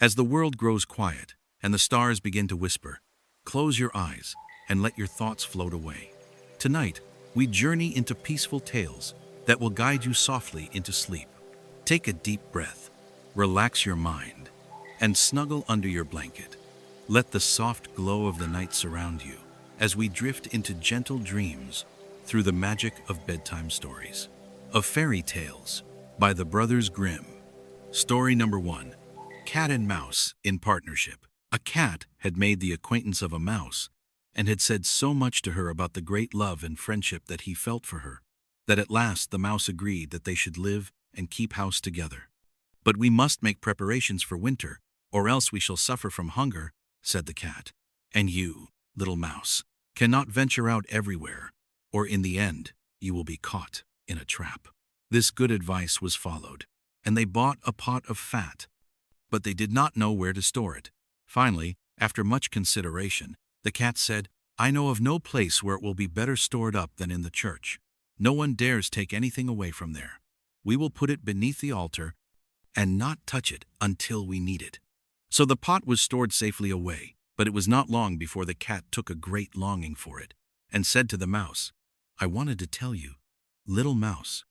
As the world grows quiet and the stars begin to whisper, close your eyes and let your thoughts float away. Tonight, we journey into peaceful tales that will guide you softly into sleep. Take a deep breath, relax your mind, and snuggle under your blanket. Let the soft glow of the night surround you as we drift into gentle dreams through the magic of bedtime stories. Of fairy tales by the Brothers Grimm. Story number 1. Cat and Mouse in Partnership. A cat had made the acquaintance of a mouse and had said so much to her about the great love and friendship that he felt for her, that at last the mouse agreed that they should live and keep house together. "But we must make preparations for winter, or else we shall suffer from hunger," said the cat. "And you, little mouse, cannot venture out everywhere, or in the end you will be caught in a trap." This good advice was followed, and they bought a pot of fat, but they did not know where to store it. Finally, after much consideration, the cat said, "I know of no place where it will be better stored up than in the church. No one dares take anything away from there. We will put it beneath the altar and not touch it until we need it." So the pot was stored safely away, but it was not long before the cat took a great longing for it, and said to the mouse, "I wanted to tell you, little mouse,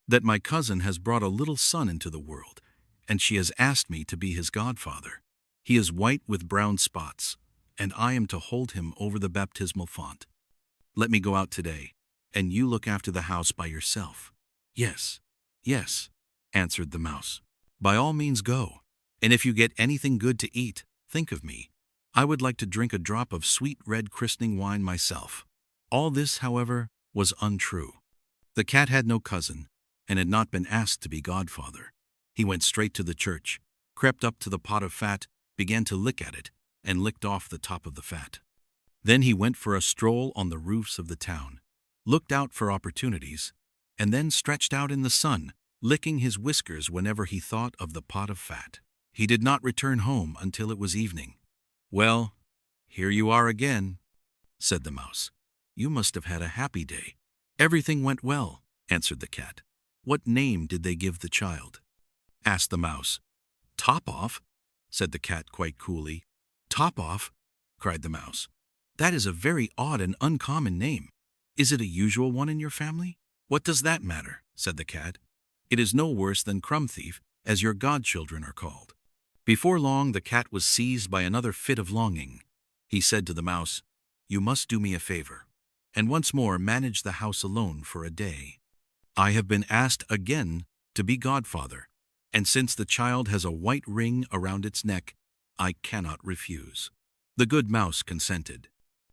that my cousin has brought a little son into the world, and she has asked me to be his godfather. He is white with brown spots, and I am to hold him over the baptismal font. Let me go out today, and you look after the house by yourself." "Yes, yes," answered the mouse. "By all means go, and if you get anything good to eat, think of me. I would like to drink a drop of sweet red christening wine myself." All this, however, was untrue. The cat had no cousin, and had not been asked to be godfather. He went straight to the church, crept up to the pot of fat, began to lick at it, and licked off the top of the fat. Then he went for a stroll on the roofs of the town, looked out for opportunities, and then stretched out in the sun, licking his whiskers whenever he thought of the pot of fat. He did not return home until it was evening. "Well, here you are again," said the mouse. "You must have had a happy day." "Everything went well," answered the cat. "What name did they give the child?" asked the mouse. "Top off," said the cat quite coolly. "Top off," cried the mouse. "That is a very odd and uncommon name. Is it a usual one in your family?" "What does that matter?" said the cat. "It is no worse than Crumb Thief, as your godchildren are called." Before long the cat was seized by another fit of longing. He said to the mouse, "You must do me a favor, and once more manage the house alone for a day. I have been asked again to be godfather, and since the child has a white ring around its neck, I cannot refuse." The good mouse consented.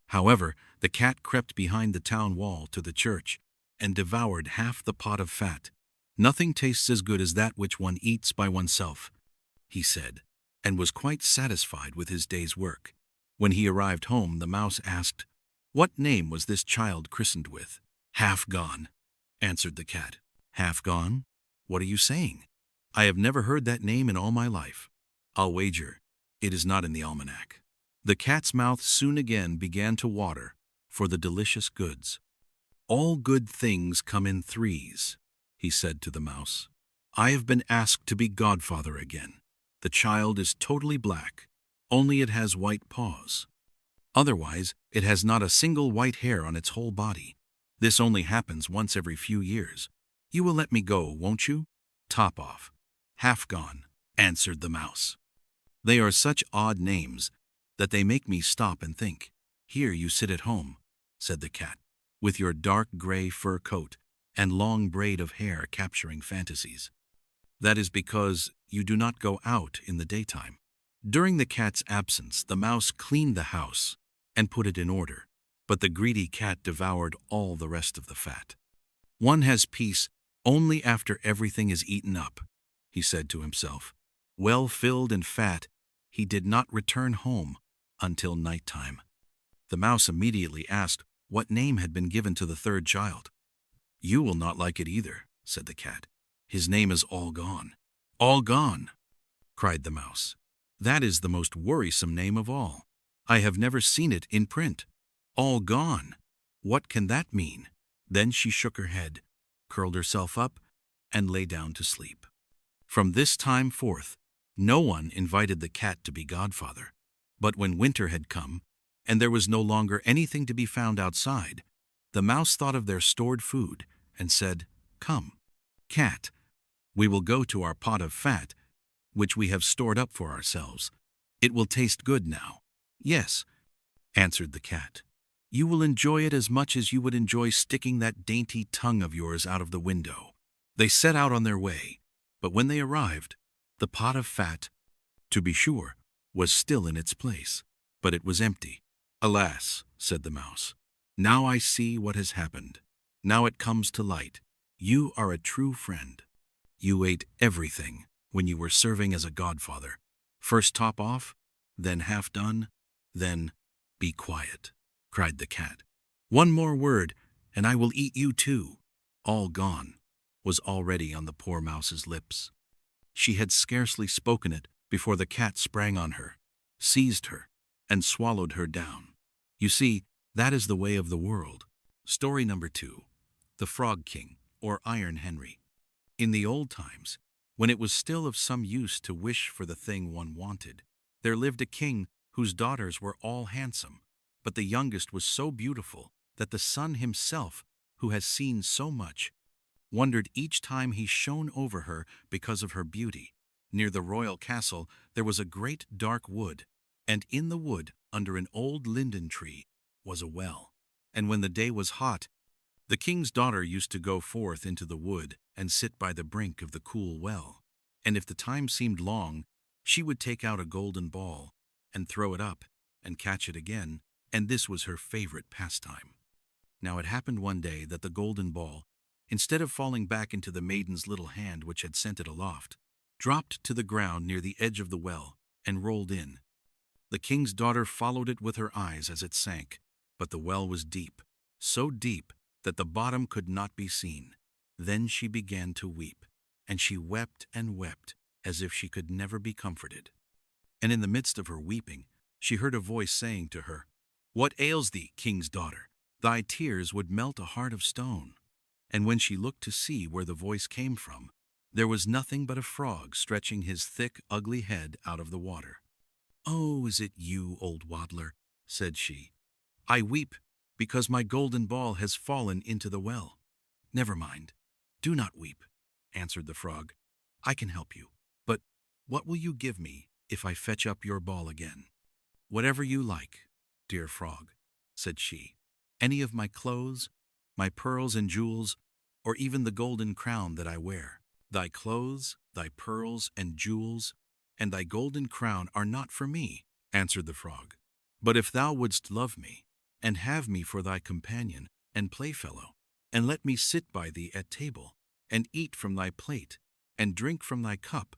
However, the cat crept behind the town wall to the church and devoured half the pot of fat. "Nothing tastes as good as that which one eats by oneself," he said, and was quite satisfied with his day's work. When he arrived home, the mouse asked, "What name was this child christened with?" "Half Gone," answered the cat. "Half Gone? What are you saying? I have never heard that name in all my life. I'll wager it is not in the almanac." The cat's mouth soon again began to water for the delicious goods. "All good things come in threes," he said to the mouse. "I have been asked to be godfather again. The child is totally black, only it has white paws. Otherwise, it has not a single white hair on its whole body. This only happens once every few years. You will let me go, won't you?" "Top off, Half Gone," answered the mouse. "They are such odd names that they make me stop and think." "Here you sit at home," said the cat, "with your dark gray fur coat and long braid of hair capturing fantasies. That is because you do not go out in the daytime." During the cat's absence, the mouse cleaned the house and put it in order, but the greedy cat devoured all the rest of the fat. "One has peace only after everything is eaten up," he said to himself. Well filled and fat, he did not return home until nighttime. The mouse immediately asked what name had been given to the third child. "You will not like it either," said the cat. "His name is All Gone." "All Gone!" cried the mouse. "That is the most worrisome name of all. I have never seen it in print. All Gone! What can that mean?" Then she shook her head, curled herself up, and lay down to sleep. From this time forth, No one invited the cat to be godfather. But when winter had come, and there was no longer anything to be found outside, the mouse thought of their stored food and said, "Come, cat, we will go to our pot of fat, which we have stored up for ourselves. It will taste good now." "Yes," answered the cat. "You will enjoy it as much as you would enjoy sticking that dainty tongue of yours out of the window." They set out on their way, but when they arrived, the pot of fat, to be sure, was still in its place, but it was empty. "Alas," said the mouse, "now I see what has happened. Now it comes to light. You are a true friend. You ate everything when you were serving as a godfather. First top off, then half done, then be quiet," cried the cat. "One more word, and I will eat you too." "All gone," was already on the poor mouse's lips. She had scarcely spoken it before the cat sprang on her, seized her, and swallowed her down. You see, that is the way of the world. Story number 2. The Frog King, or Iron Henry. In the old times, when it was still of some use to wish for the thing one wanted, there lived a king whose daughters were all handsome, but the youngest was so beautiful that the sun himself, who has seen so much, wondered each time he shone over her because of her beauty. Near the royal castle there was a great dark wood, and in the wood, under an old linden tree, was a well. And when the day was hot, the king's daughter used to go forth into the wood and sit by the brink of the cool well. And if the time seemed long, she would take out a golden ball and throw it up and catch it again, and this was her favorite pastime. Now it happened one day that the golden ball, instead of falling back into the maiden's little hand which had sent it aloft, dropped to the ground near the edge of the well and rolled in. The king's daughter followed it with her eyes as it sank, but the well was deep, so deep that the bottom could not be seen. Then she began to weep, and she wept and wept as if she could never be comforted. And in the midst of her weeping, she heard a voice saying to her, "What ails thee, king's daughter? Thy tears would melt a heart of stone." And when she looked to see where the voice came from, there was nothing but a frog stretching his thick, ugly head out of the water. "Oh, is it you, old waddler?" said she. "I weep because my golden ball has fallen into the well." "Never mind. Do not weep," answered the frog. "I can help you. But what will you give me if I fetch up your ball again?" "Whatever you like, dear frog," said she. "Any of my clothes, my pearls and jewels, or even the golden crown that I wear." "Thy clothes, thy pearls and jewels, and thy golden crown are not for me," answered the frog. "But if thou wouldst love me, and have me for thy companion and playfellow, and let me sit by thee at table, and eat from thy plate, and drink from thy cup,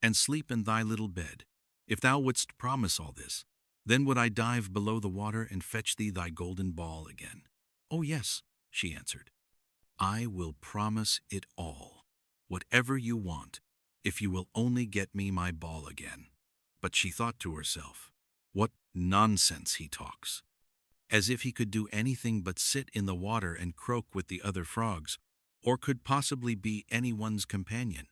and sleep in thy little bed, if thou wouldst promise all this, then would I dive below the water and fetch thee thy golden ball again." "Oh yes," she answered. "I will promise it all, whatever you want, if you will only get me my ball again." But she thought to herself, "What nonsense he talks! As if he could do anything but sit in the water and croak with the other frogs, or could possibly be anyone's companion."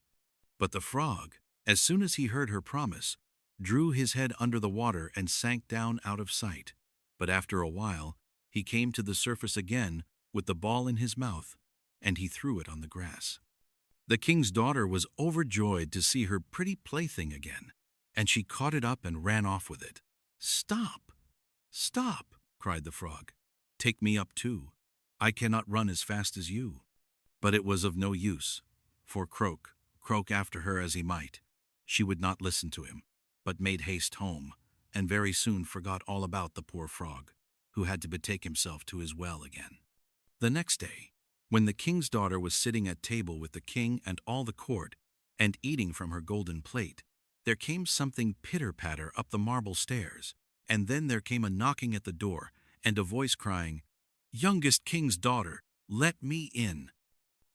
But the frog, as soon as he heard her promise, drew his head under the water and sank down out of sight. But after a while, he came to the surface again with the ball in his mouth, and he threw it on the grass. The king's daughter was overjoyed to see her pretty plaything again, and she caught it up and ran off with it. "Stop! Stop!" cried the frog. "Take me up too. I cannot run as fast as you." But it was of no use, for croak after her as he might, she would not listen to him, but made haste home, and very soon forgot all about the poor frog, who had to betake himself to his well again. The next day, when the king's daughter was sitting at table with the king and all the court, and eating from her golden plate, there came something pitter-patter up the marble stairs, and then there came a knocking at the door, and a voice crying, "Youngest king's daughter, let me in."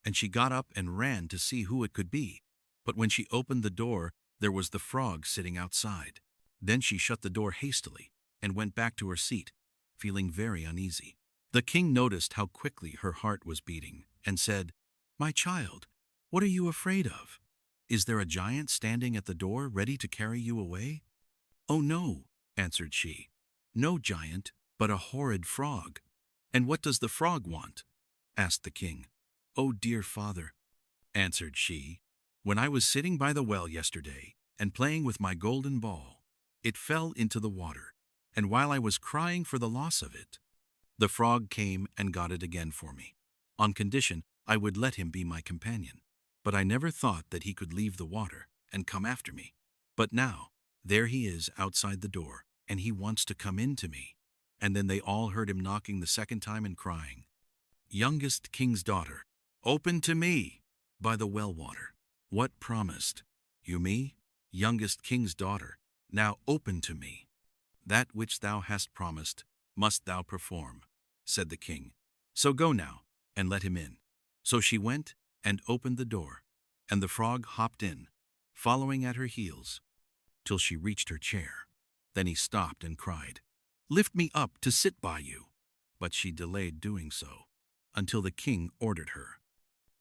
And she got up and ran to see who it could be, but when she opened the door, there was the frog sitting outside. Then she shut the door hastily, and went back to her seat, feeling very uneasy. The king noticed how quickly her heart was beating, and said, "My child, what are you afraid of?" Is there a giant standing at the door ready to carry you away?" "Oh no," answered she. "No giant, but a horrid frog." "And what does the frog want?" asked the king. "Oh dear father," answered she, "when I was sitting by the well yesterday and playing with my golden ball, it fell into the water, and while I was crying for the loss of it, the frog came and got it again for me, on condition I would let him be my companion. But I never thought that he could leave the water and come after me. But now, there he is outside the door, and he wants to come in to me." And then they all heard him knocking the second time and crying, "Youngest king's daughter, open to me by the well water." "What promised you me, youngest king's daughter? Now open to me." "That which thou hast promised must thou perform," said the king. "So go now, and let him in." So she went and opened the door, and the frog hopped in, following at her heels, till she reached her chair. Then he stopped and cried, "Lift me up to sit by you." But she delayed doing so, until the king ordered her.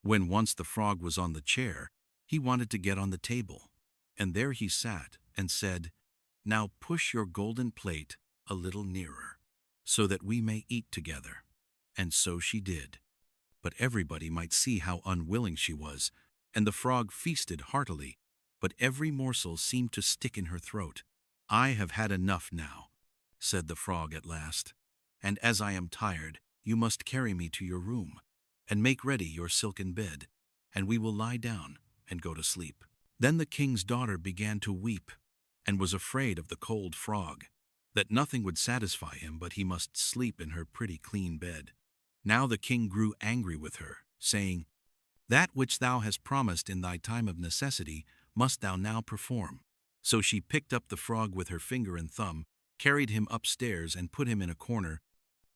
When once the frog was on the chair, he wanted to get on the table, and there he sat and said, "Now push your golden plate a little nearer, so that we may eat together." And so she did. But everybody might see how unwilling she was, and the frog feasted heartily, but every morsel seemed to stick in her throat. "I have had enough now," said the frog at last, "and as I am tired, you must carry me to your room, and make ready your silken bed, and we will lie down and go to sleep." Then the king's daughter began to weep, and was afraid of the cold frog, that nothing would satisfy him but he must sleep in her pretty clean bed. Now the king grew angry with her, saying, "That which thou hast promised in thy time of necessity must thou now perform." So she picked up the frog with her finger and thumb, carried him upstairs and put him in a corner,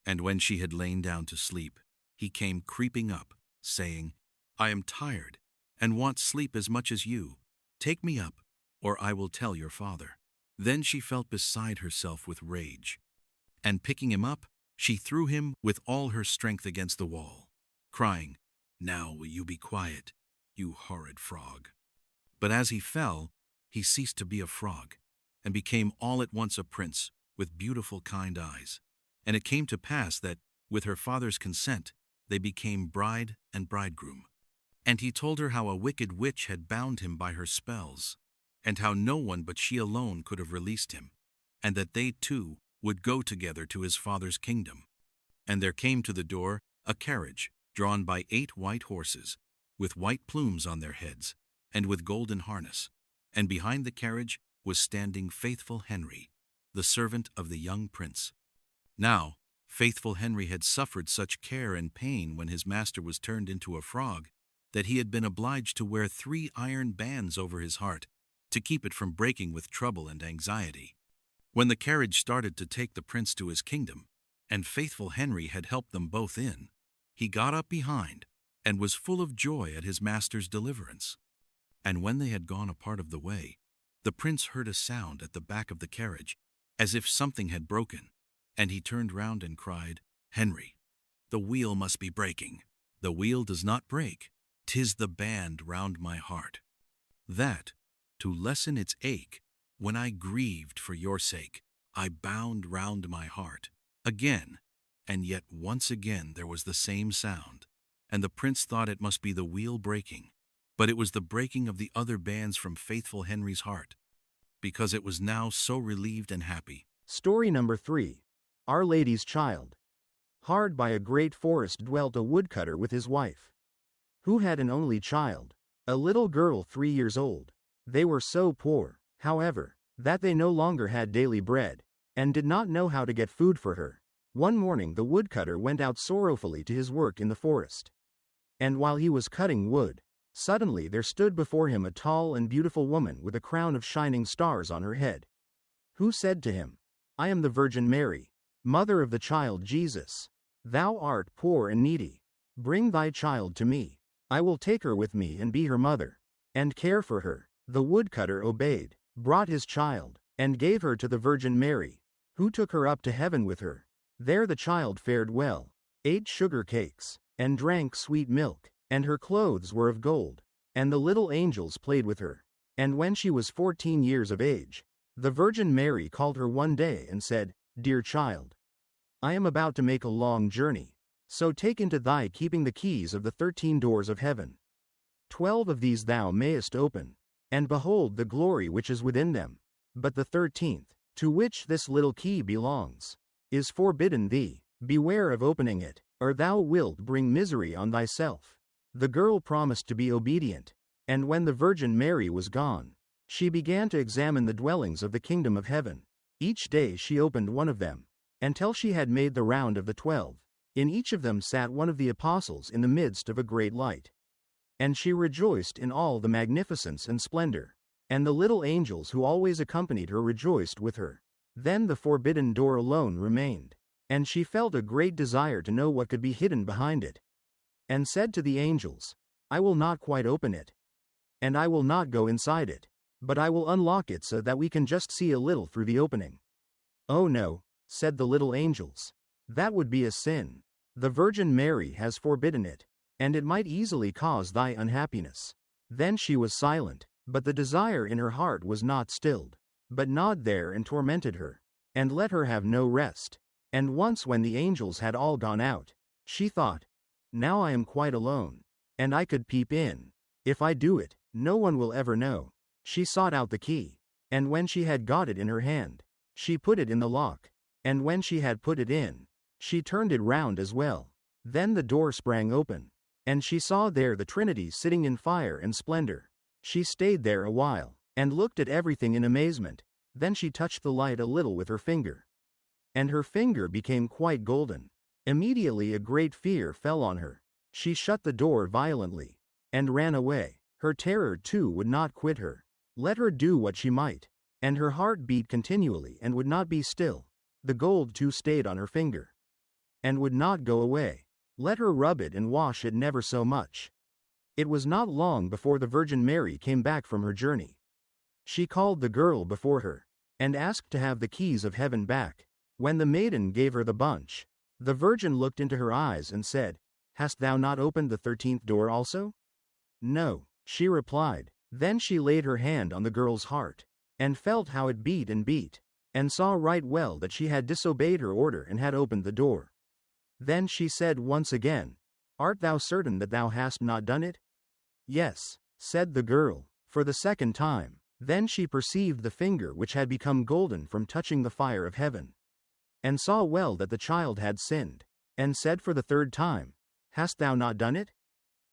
and when she had lain down to sleep, he came creeping up, saying, "I am tired, and want sleep as much as you. Take me up, or I will tell your father." Then she felt beside herself with rage, and picking him up, she threw him with all her strength against the wall, crying, "Now will you be quiet, you horrid frog." But as he fell, he ceased to be a frog, and became all at once a prince with beautiful kind eyes. And it came to pass that, with her father's consent, they became bride and bridegroom. And he told her how a wicked witch had bound him by her spells, and how no one but she alone could have released him, and that they two would go together to his father's kingdom. And there came to the door a carriage drawn by 8 white horses, with white plumes on their heads, and with golden harness. And behind the carriage was standing faithful Henry, the servant of the young prince. Now, faithful Henry had suffered such care and pain when his master was turned into a frog, that he had been obliged to wear 3 iron bands over his heart, to keep it from breaking with trouble and anxiety. When the carriage started to take the prince to his kingdom, and faithful Henry had helped them both in, he got up behind, and was full of joy at his master's deliverance. And when they had gone a part of the way, the prince heard a sound at the back of the carriage, as if something had broken, and he turned round and cried, "Henry, the wheel must be breaking." "The wheel does not break, 'tis the band round my heart, that, to lessen its ache, when I grieved for your sake, I bound round my heart." Again, and yet once again there was the same sound, and the prince thought it must be the wheel breaking, but it was the breaking of the other bands from faithful Henry's heart, because it was now so relieved and happy. Story number 3. Our Lady's Child. Hard by a great forest dwelt a woodcutter with his wife, who had an only child, a little girl 3 years old. They were so poor, however, that they no longer had daily bread, and did not know how to get food for her. One morning the woodcutter went out sorrowfully to his work in the forest. And while he was cutting wood, suddenly there stood before him a tall and beautiful woman with a crown of shining stars on her head, who said to him, "I am the Virgin Mary, mother of the child Jesus. Thou art poor and needy. Bring thy child to me. I will take her with me and be her mother, and care for her." The woodcutter obeyed, brought his child, and gave her to the Virgin Mary, who took her up to heaven with her. There the child fared well, ate sugar cakes, and drank sweet milk, and her clothes were of gold, and the little angels played with her. And when she was 14 years of age, the Virgin Mary called her one day and said, "Dear child, I am about to make a long journey, so take into thy keeping the keys of the 13 doors of heaven. 12 of these thou mayest open, and behold the glory which is within them. But the 13th, to which this little key belongs, is forbidden thee. Beware of opening it, or thou wilt bring misery on thyself." The girl promised to be obedient, and when the Virgin Mary was gone, she began to examine the dwellings of the kingdom of heaven. Each day she opened one of them, until she had made the round of the 12. In each of them sat one of the apostles in the midst of a great light. And she rejoiced in all the magnificence and splendor, and the little angels who always accompanied her rejoiced with her. Then the forbidden door alone remained, and she felt a great desire to know what could be hidden behind it, and said to the angels, "I will not quite open it, and I will not go inside it, but I will unlock it so that we can just see a little through the opening." "Oh no," said the little angels, "that would be a sin. The Virgin Mary has forbidden it, and it might easily cause thy unhappiness." Then she was silent, but the desire in her heart was not stilled, but gnawed there and tormented her, and let her have no rest. And once when the angels had all gone out, she thought, "Now I am quite alone, and I could peep in. If I do it, no one will ever know." She sought out the key, and when she had got it in her hand, she put it in the lock, and when she had put it in, she turned it round as well. Then the door sprang open, and she saw there the Trinity sitting in fire and splendor. She stayed there a while, and looked at everything in amazement. Then she touched the light a little with her finger, and her finger became quite golden. Immediately a great fear fell on her. She shut the door violently, and ran away. Her terror too would not quit her, let her do what she might, and her heart beat continually and would not be still. The gold too stayed on her finger, and would not go away. Let her rub it and wash it never so much. It was not long before the Virgin Mary came back from her journey. She called the girl before her, and asked to have the keys of heaven back. When the maiden gave her the bunch, the Virgin looked into her eyes and said, "Hast thou not opened the 13th door also?" "No," she replied. Then she laid her hand on the girl's heart, and felt how it beat, and saw right well that she had disobeyed her order and had opened the door. Then she said once again, "Art thou certain that thou hast not done it?" "Yes," said the girl, for the second time. Then she perceived the finger which had become golden from touching the fire of heaven, and saw well that the child had sinned, and said for the third time, "Hast thou not done it?"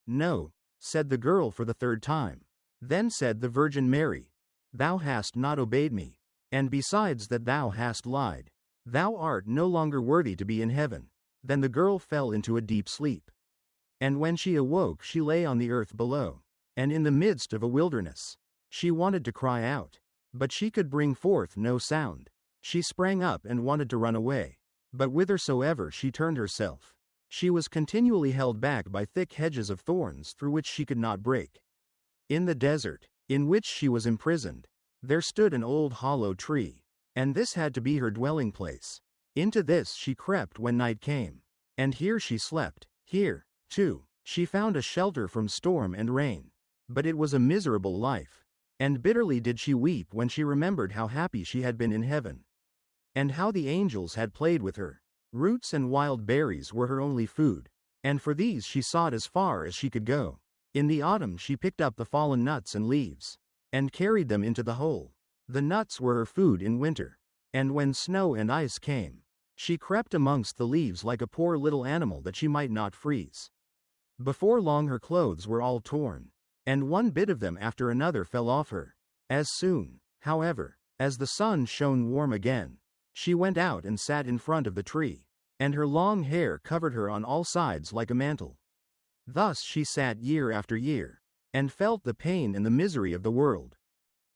"No," said the girl for the third time. Then said the Virgin Mary, "Thou hast not obeyed me, and besides that thou hast lied, thou art no longer worthy to be in heaven." Then the girl fell into a deep sleep. And when she awoke she lay on the earth below, and in the midst of a wilderness. She wanted to cry out, but she could bring forth no sound. She sprang up and wanted to run away, but whithersoever she turned herself, she was continually held back by thick hedges of thorns through which she could not break. In the desert, in which she was imprisoned, there stood an old hollow tree, and this had to be her dwelling place. Into this she crept when night came, and here she slept. Here, too, she found a shelter from storm and rain. But it was a miserable life, and bitterly did she weep when she remembered how happy she had been in heaven, and how the angels had played with her. Roots and wild berries were her only food, and for these she sought as far as she could go. In the autumn she picked up the fallen nuts and leaves, and carried them into the hole. The nuts were her food in winter, and when snow and ice came, she crept amongst the leaves like a poor little animal that she might not freeze. Before long her clothes were all torn, and one bit of them after another fell off her. As soon, however, as the sun shone warm again, she went out and sat in front of the tree, and her long hair covered her on all sides like a mantle. Thus she sat year after year, and felt the pain and the misery of the world.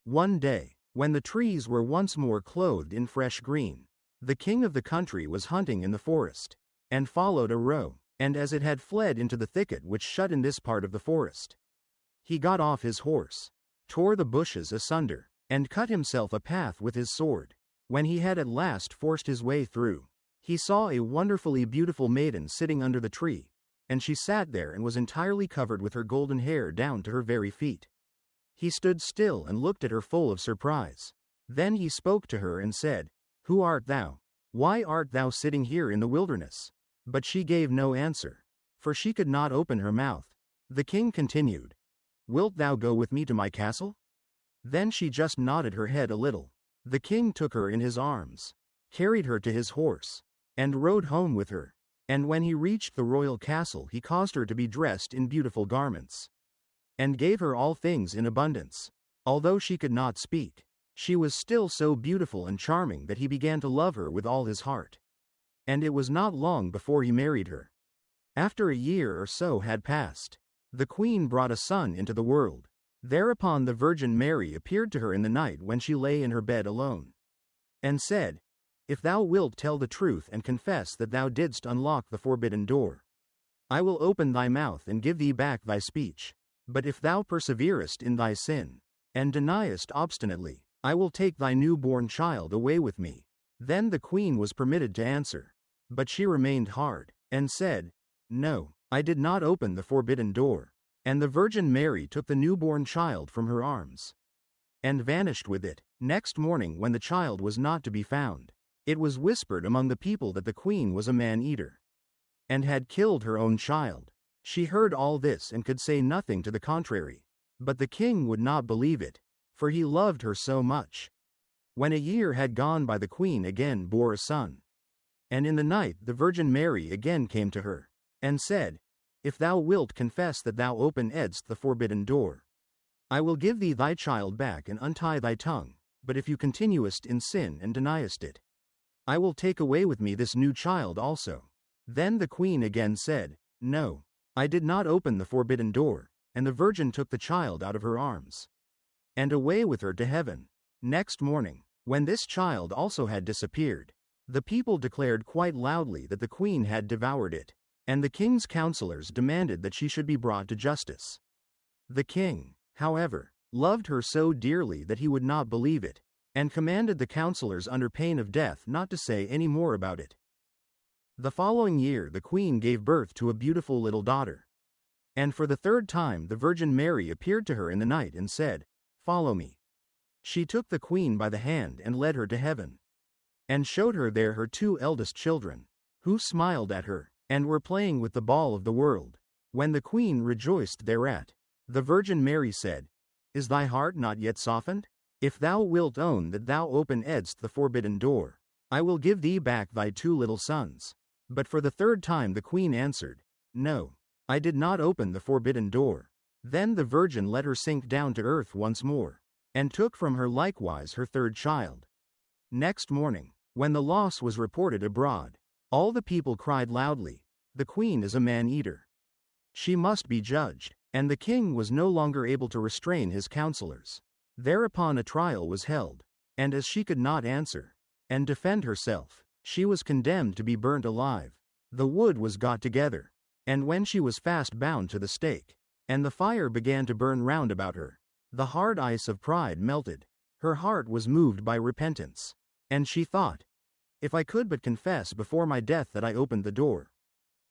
One day, when the trees were once more clothed in fresh green, the king of the country was hunting in the forest, and followed a roe, and as it had fled into the thicket which shut in this part of the forest, he got off his horse, tore the bushes asunder, and cut himself a path with his sword. When he had at last forced his way through, he saw a wonderfully beautiful maiden sitting under the tree, and she sat there and was entirely covered with her golden hair down to her very feet. He stood still and looked at her full of surprise. Then he spoke to her and said, "Who art thou? Why art thou sitting here in the wilderness?" But she gave no answer, for she could not open her mouth. The king continued, "Wilt thou go with me to my castle?" Then she just nodded her head a little. The king took her in his arms, carried her to his horse, and rode home with her. And when he reached the royal castle, he caused her to be dressed in beautiful garments, and gave her all things in abundance. Although she could not speak, she was still so beautiful and charming that he began to love her with all his heart. And it was not long before he married her. After a year or so had passed, the queen brought a son into the world. Thereupon the Virgin Mary appeared to her in the night when she lay in her bed alone, and said, "If thou wilt tell the truth and confess that thou didst unlock the forbidden door, I will open thy mouth and give thee back thy speech. But if thou perseverest in thy sin, and deniest obstinately, I will take thy newborn child away with me." Then the queen was permitted to answer, but she remained hard, and said, "No, I did not open the forbidden door." And the Virgin Mary took the newborn child from her arms, and vanished with it. Next morning, when the child was not to be found, it was whispered among the people that the queen was a man-eater, and had killed her own child. She heard all this and could say nothing to the contrary. But the king would not believe it, for he loved her so much. When a year had gone by, the queen again bore a son. And in the night the Virgin Mary again came to her, and said, "If thou wilt confess that thou openedst the forbidden door, I will give thee thy child back and untie thy tongue. But if you continuest in sin and deniest it, I will take away with me this new child also." Then the queen again said, "No, I did not open the forbidden door," and the Virgin took the child out of her arms, and away with her to heaven. Next morning, when this child also had disappeared, the people declared quite loudly that the queen had devoured it, and the king's counselors demanded that she should be brought to justice. The king, however, loved her so dearly that he would not believe it, and commanded the counselors under pain of death not to say any more about it. The following year the queen gave birth to a beautiful little daughter. And for the third time the Virgin Mary appeared to her in the night and said, "Follow me." She took the queen by the hand and led her to heaven, and showed her there her two eldest children, who smiled at her, and were playing with the ball of the world. When the queen rejoiced thereat, the Virgin Mary said, "Is thy heart not yet softened? If thou wilt own that thou openedst the forbidden door, I will give thee back thy two little sons." But for the third time the queen answered, "No, I did not open the forbidden door." Then the Virgin let her sink down to earth once more, and took from her likewise her third child. Next morning, when the loss was reported abroad, all the people cried loudly, "The queen is a man-eater. She must be judged." And the king was no longer able to restrain his counselors. Thereupon a trial was held, and as she could not answer and defend herself, she was condemned to be burnt alive. The wood was got together, and when she was fast bound to the stake, and the fire began to burn round about her, the hard ice of pride melted. Her heart was moved by repentance, and she thought, "If I could but confess before my death that I opened the door."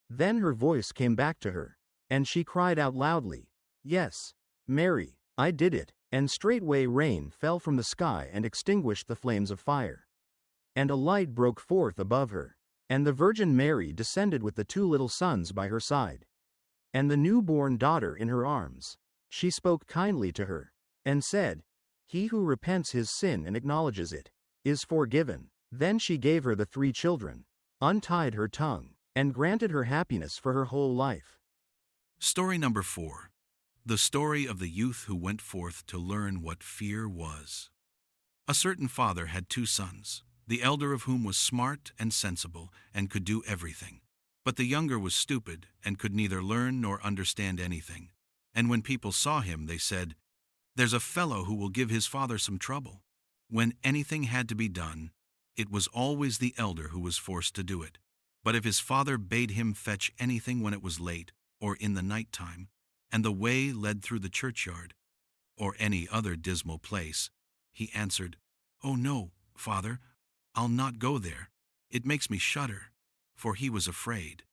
Then her voice came back to her, and she cried out loudly, "Yes, Mary, I did it." And straightway rain fell from the sky and extinguished the flames of fire, and a light broke forth above her, and the Virgin Mary descended with the two little sons by her side, and the newborn daughter in her arms. She spoke kindly to her, and said, "He who repents his sin and acknowledges it, is forgiven." Then she gave her the three children, untied her tongue, and granted her happiness for her whole life. Story number 4. The story of the youth who went forth to learn what fear was. A certain father had 2 sons, the elder of whom was smart and sensible and could do everything. But the younger was stupid and could neither learn nor understand anything. And when people saw him, they said, "There's a fellow who will give his father some trouble." When anything had to be done, it was always the elder who was forced to do it. But if his father bade him fetch anything when it was late or in the night time, and the way led through the churchyard, or any other dismal place, he answered, "Oh no, father, I'll not go there. It makes me shudder," for he was afraid.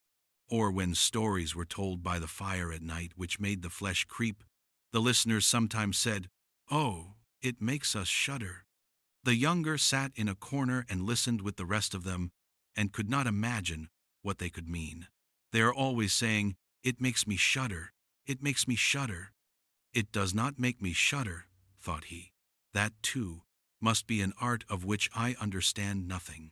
Or when stories were told by the fire at night which made the flesh creep, the listeners sometimes said, "Oh, it makes us shudder." The younger sat in a corner and listened with the rest of them, and could not imagine what they could mean. They are always saying, "It makes me shudder, it makes me shudder." "It does not make me shudder," thought he. "That, too, must be an art of which I understand nothing."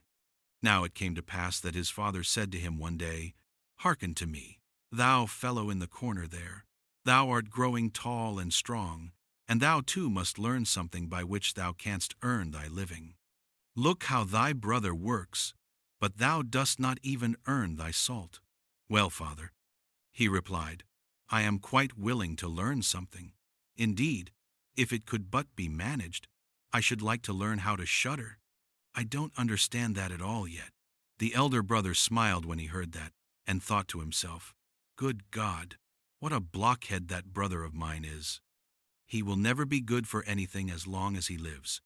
Now it came to pass that his father said to him one day, "Hearken to me, thou fellow in the corner there. Thou art growing tall and strong, and thou too must learn something by which thou canst earn thy living. Look how thy brother works, but thou dost not even earn thy salt." "Well, father," he replied, "I am quite willing to learn something. Indeed, if it could but be managed, I should like to learn how to shudder. I don't understand that at all yet." The elder brother smiled when he heard that, and thought to himself, "Good God, what a blockhead that brother of mine is. He will never be good for anything as long as he lives.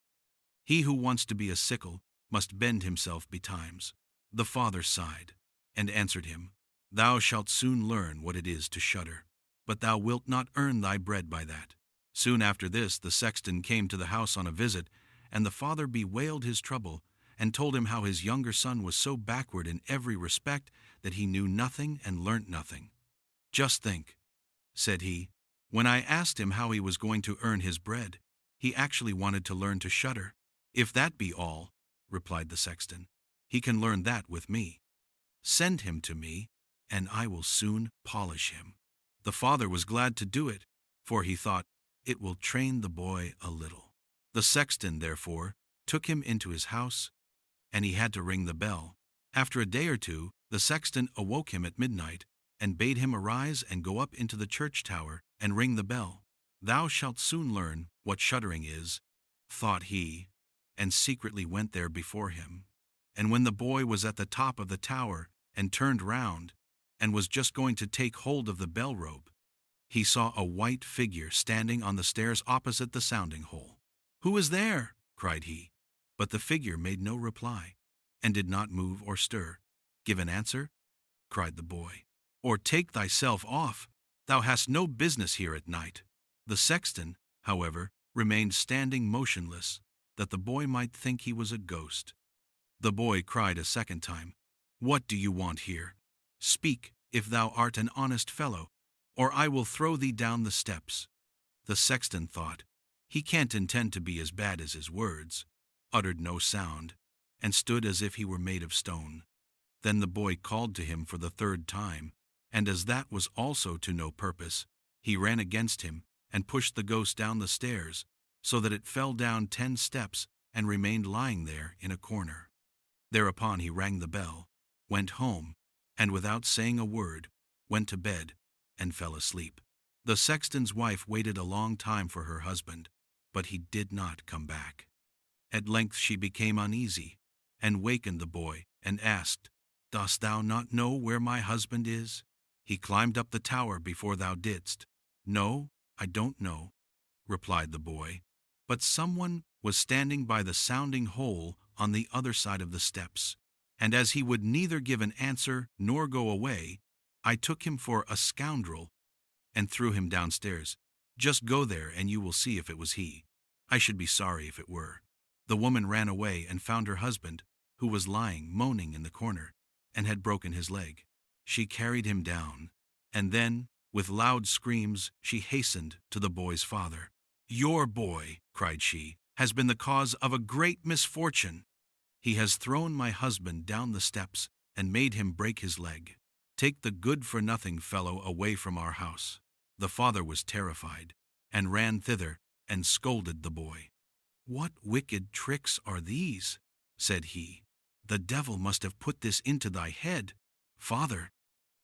He who wants to be a sickle must bend himself betimes." The father sighed, and answered him, "Thou shalt soon learn what it is to shudder, but thou wilt not earn thy bread by that." Soon after this the sexton came to the house on a visit, and the father bewailed his trouble, and told him how his younger son was so backward in every respect that he knew nothing and learnt nothing. "Just think," said he, "when I asked him how he was going to earn his bread, he actually wanted to learn to shudder." "If that be all," replied the sexton, "he can learn that with me. Send him to me, and I will soon polish him." The father was glad to do it, for he thought, "It will train the boy a little." The sexton, therefore, took him into his house, and he had to ring the bell. After a day or two, the sexton awoke him at midnight, and bade him arise and go up into the church tower and ring the bell. "Thou shalt soon learn what shuddering is," thought he, and secretly went there before him. And when the boy was at the top of the tower, and turned round, and was just going to take hold of the bell rope, he saw a white figure standing on the stairs opposite the sounding hole. "Who is there?" cried he. But the figure made no reply, and did not move or stir. "Give an answer," cried the boy, "or take thyself off. Thou hast no business here at night." The sexton, however, remained standing motionless, that the boy might think he was a ghost. The boy cried a second time, "What do you want here? Speak, if thou art an honest fellow, or I will throw thee down the steps." The sexton thought, "He can't intend to be as bad as his words," uttered no sound, and stood as if he were made of stone. Then the boy called to him for the third time, and as that was also to no purpose, he ran against him and pushed the ghost down the stairs, so that it fell down 10 steps and remained lying there in a corner. Thereupon he rang the bell, went home, and without saying a word, went to bed and fell asleep. The sexton's wife waited a long time for her husband, but he did not come back. At length she became uneasy, and wakened the boy, and asked, "Dost thou not know where my husband is? He climbed up the tower before thou didst." "No, I don't know," replied the boy, "but someone was standing by the sounding hole on the other side of the steps, and as he would neither give an answer nor go away, I took him for a scoundrel and threw him downstairs. Just go there and you will see if it was he. I should be sorry if it were." The woman ran away and found her husband, who was lying moaning in the corner, and had broken his leg. She carried him down, and then, with loud screams, she hastened to the boy's father. "Your boy," cried she, "has been the cause of a great misfortune. He has thrown my husband down the steps and made him break his leg. Take the good-for-nothing fellow away from our house." The father was terrified, and ran thither and scolded the boy. "What wicked tricks are these?" said he. "The devil must have put this into thy head." "Father,"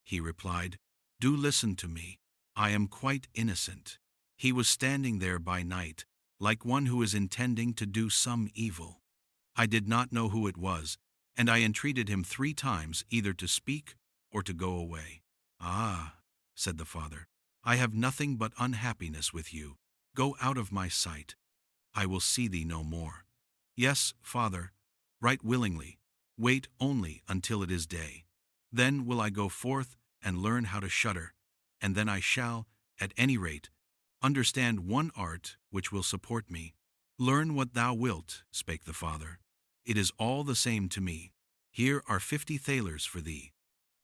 he replied, "do listen to me. I am quite innocent. He was standing there by night, like one who is intending to do some evil. I did not know who it was, and I entreated him 3 times either to speak or to go away." "Ah," said the father, "I have nothing but unhappiness with you. Go out of my sight. I will see thee no more." "Yes, father, right willingly. Wait only until it is day. Then will I go forth and learn how to shudder, and then I shall, at any rate, understand one art which will support me. Learn what thou wilt, spake the father. It is all the same to me. Here are 50 thalers for thee.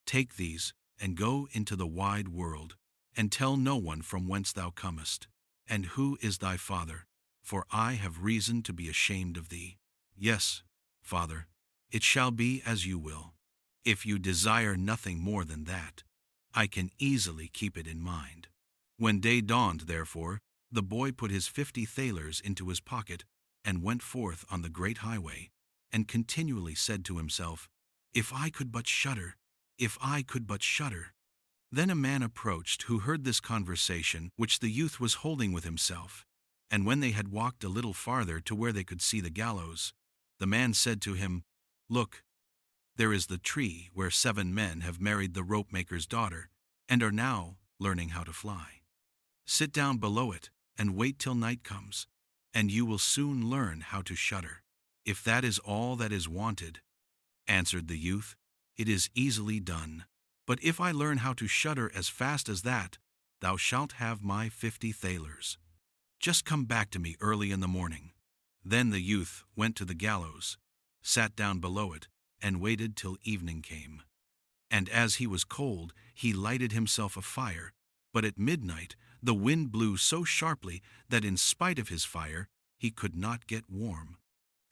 Take these, and go into the wide world, and tell no one from whence thou comest, and who is thy father, for I have reason to be ashamed of thee. Yes, father, it shall be as you will. If you desire nothing more than that, I can easily keep it in mind. When day dawned, therefore, the boy put his 50 thalers into his pocket, and went forth on the great highway, and continually said to himself, If I could but shudder, if I could but shudder. Then a man approached who heard this conversation which the youth was holding with himself, and when they had walked a little farther to where they could see the gallows, the man said to him, Look, there is the tree where 7 men have married the rope-maker's daughter, and are now learning how to fly. Sit down below it, and wait till night comes, and you will soon learn how to shudder. If that is all that is wanted, answered the youth, it is easily done. But if I learn how to shudder as fast as that, thou shalt have my 50 thalers. Just come back to me early in the morning. Then the youth went to the gallows, sat down below it, and waited till evening came. And as he was cold, he lighted himself a fire, but at midnight the wind blew so sharply that in spite of his fire he could not get warm.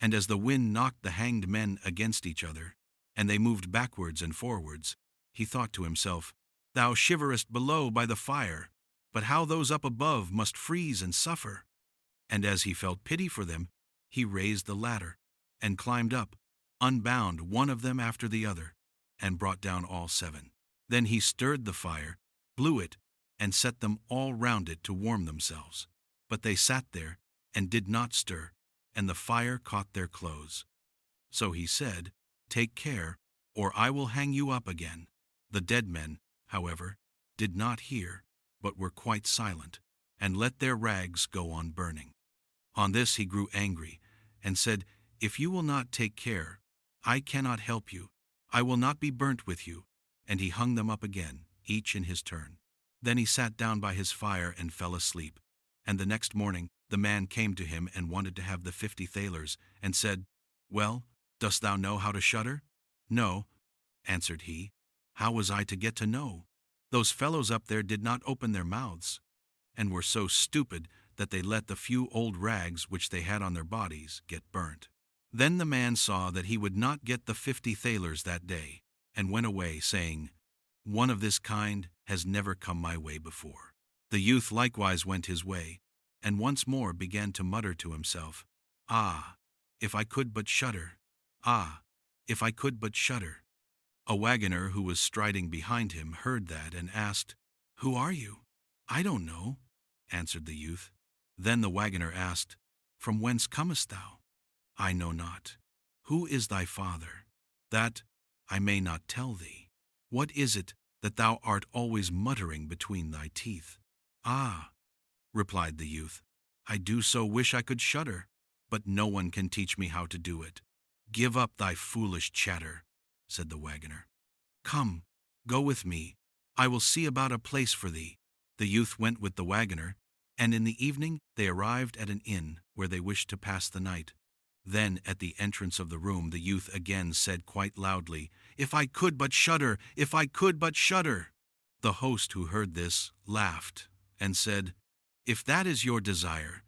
And as the wind knocked the hanged men against each other, and they moved backwards and forwards, he thought to himself, Thou shiverest below by the fire, but how those up above must freeze and suffer. And as he felt pity for them, he raised the ladder, and climbed up, unbound one of them after the other, and brought down all 7. Then he stirred the fire, blew it, and set them all round it to warm themselves. But they sat there, and did not stir, and the fire caught their clothes. So he said, Take care, or I will hang you up again. The dead men, however, did not hear, but were quite silent, and let their rags go on burning. On this he grew angry, and said, If you will not take care, I cannot help you. I will not be burnt with you. And he hung them up again, each in his turn. Then he sat down by his fire and fell asleep. And the next morning the man came to him and wanted to have the 50 thalers, and said, Well, dost thou know how to shudder? No, answered he. How was I to get to know? Those fellows up there did not open their mouths, and were so stupid that they let the few old rags which they had on their bodies get burnt. Then the man saw that he would not get the 50 thalers that day, and went away, saying, One of this kind has never come my way before. The youth likewise went his way, and once more began to mutter to himself, Ah, if I could but shudder! Ah, if I could but shudder! A wagoner who was striding behind him heard that, and asked, Who are you? I don't know, answered the youth. Then the wagoner asked, From whence comest thou? I know not. Who is thy father? That I may not tell thee. What is it that thou art always muttering between thy teeth? Ah, replied the youth, I do so wish I could shudder, but no one can teach me how to do it. Give up thy foolish chatter, said the wagoner. Come, go with me. I will see about a place for thee. The youth went with the wagoner, and in the evening they arrived at an inn where they wished to pass the night. Then at the entrance of the room the youth again said quite loudly, If I could but shudder! If I could but shudder! The host, who heard this, laughed, and said, If that is your desire,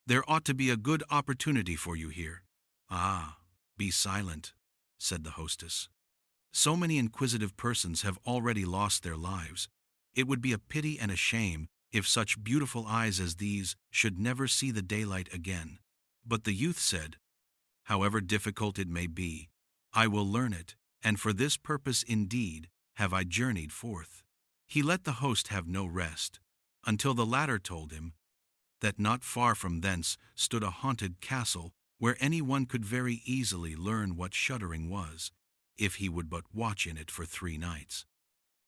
there ought to be a good opportunity for you here. Ah, be silent, said the hostess. So many inquisitive persons have already lost their lives. It would be a pity and a shame if such beautiful eyes as these should never see the daylight again. But the youth said, However difficult it may be, I will learn it, and for this purpose indeed have I journeyed forth. He let the host have no rest, until the latter told him that not far from thence stood a haunted castle where any one could very easily learn what shuddering was, if he would but watch in it for 3 nights.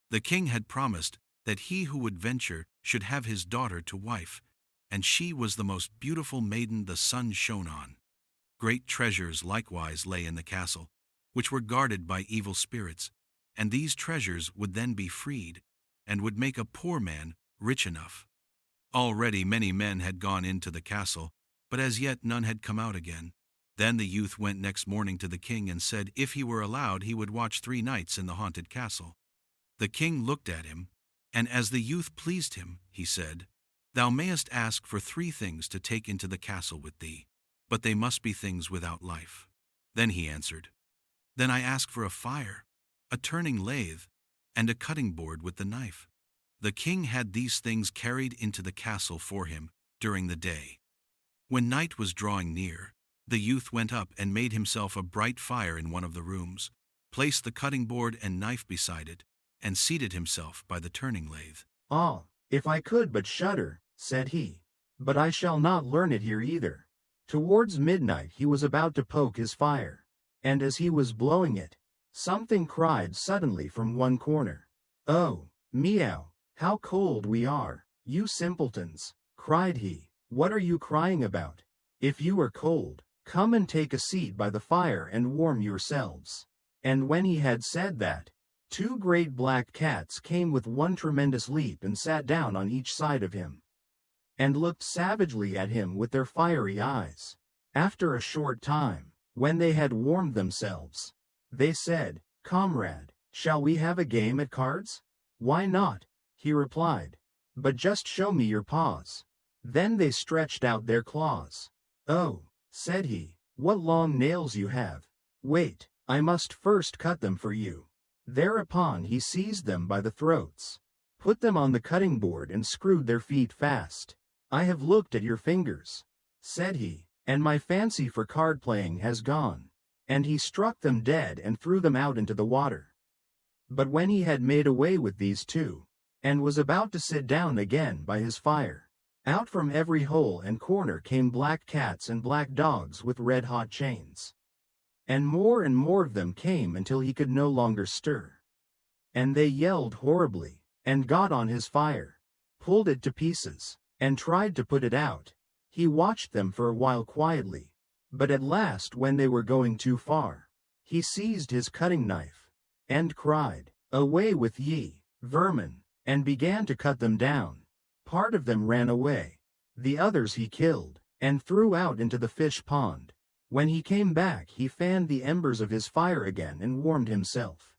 The king had promised that he who would venture should have his daughter to wife, and she was the most beautiful maiden the sun shone on. Great treasures likewise lay in the castle, which were guarded by evil spirits, and these treasures would then be freed, and would make a poor man rich enough. Already many men had gone into the castle, but as yet none had come out again. Then the youth went next morning to the king and said if he were allowed he would watch 3 nights in the haunted castle. The king looked at him, and as the youth pleased him, he said, "Thou mayest ask for 3 things to take into the castle with thee, but they must be things without life." Then he answered, "Then I ask for a fire, a turning lathe, and a cutting board with the knife." The king had these things carried into the castle for him during the day. When night was drawing near, the youth went up and made himself a bright fire in one of the rooms, placed the cutting board and knife beside it, and seated himself by the turning lathe. "Ah, if I could but shudder," said he. "But I shall not learn it here either." Towards midnight he was about to poke his fire, and as he was blowing it, something cried suddenly from one corner. "Oh, meow, how cold we are, you simpletons," cried he. "What are you crying about? If you are cold, come and take a seat by the fire and warm yourselves." And when he had said that, 2 great black cats came with one tremendous leap and sat down on each side of him, and looked savagely at him with their fiery eyes. After a short time, when they had warmed themselves, they said, "Comrade, shall we have a game at cards?" "Why not?" he replied. "But just show me your paws." Then they stretched out their claws. "Oh," said he, "what long nails you have. Wait, I must first cut them for you." Thereupon he seized them by the throats, put them on the cutting board and screwed their feet fast. "I have looked at your fingers," said he, "and my fancy for card playing has gone." And he struck them dead and threw them out into the water. But when he had made away with these 2, and was about to sit down again by his fire, out from every hole and corner came black cats and black dogs with red-hot chains. And more of them came until he could no longer stir. And they yelled horribly, and got on his fire, pulled it to pieces, and tried to put it out. He watched them for a while quietly, but at last when they were going too far, he seized his cutting knife, and cried, "Away with ye, vermin," and began to cut them down. Part of them ran away, the others he killed, and threw out into the fish pond. When he came back he fanned the embers of his fire again and warmed himself.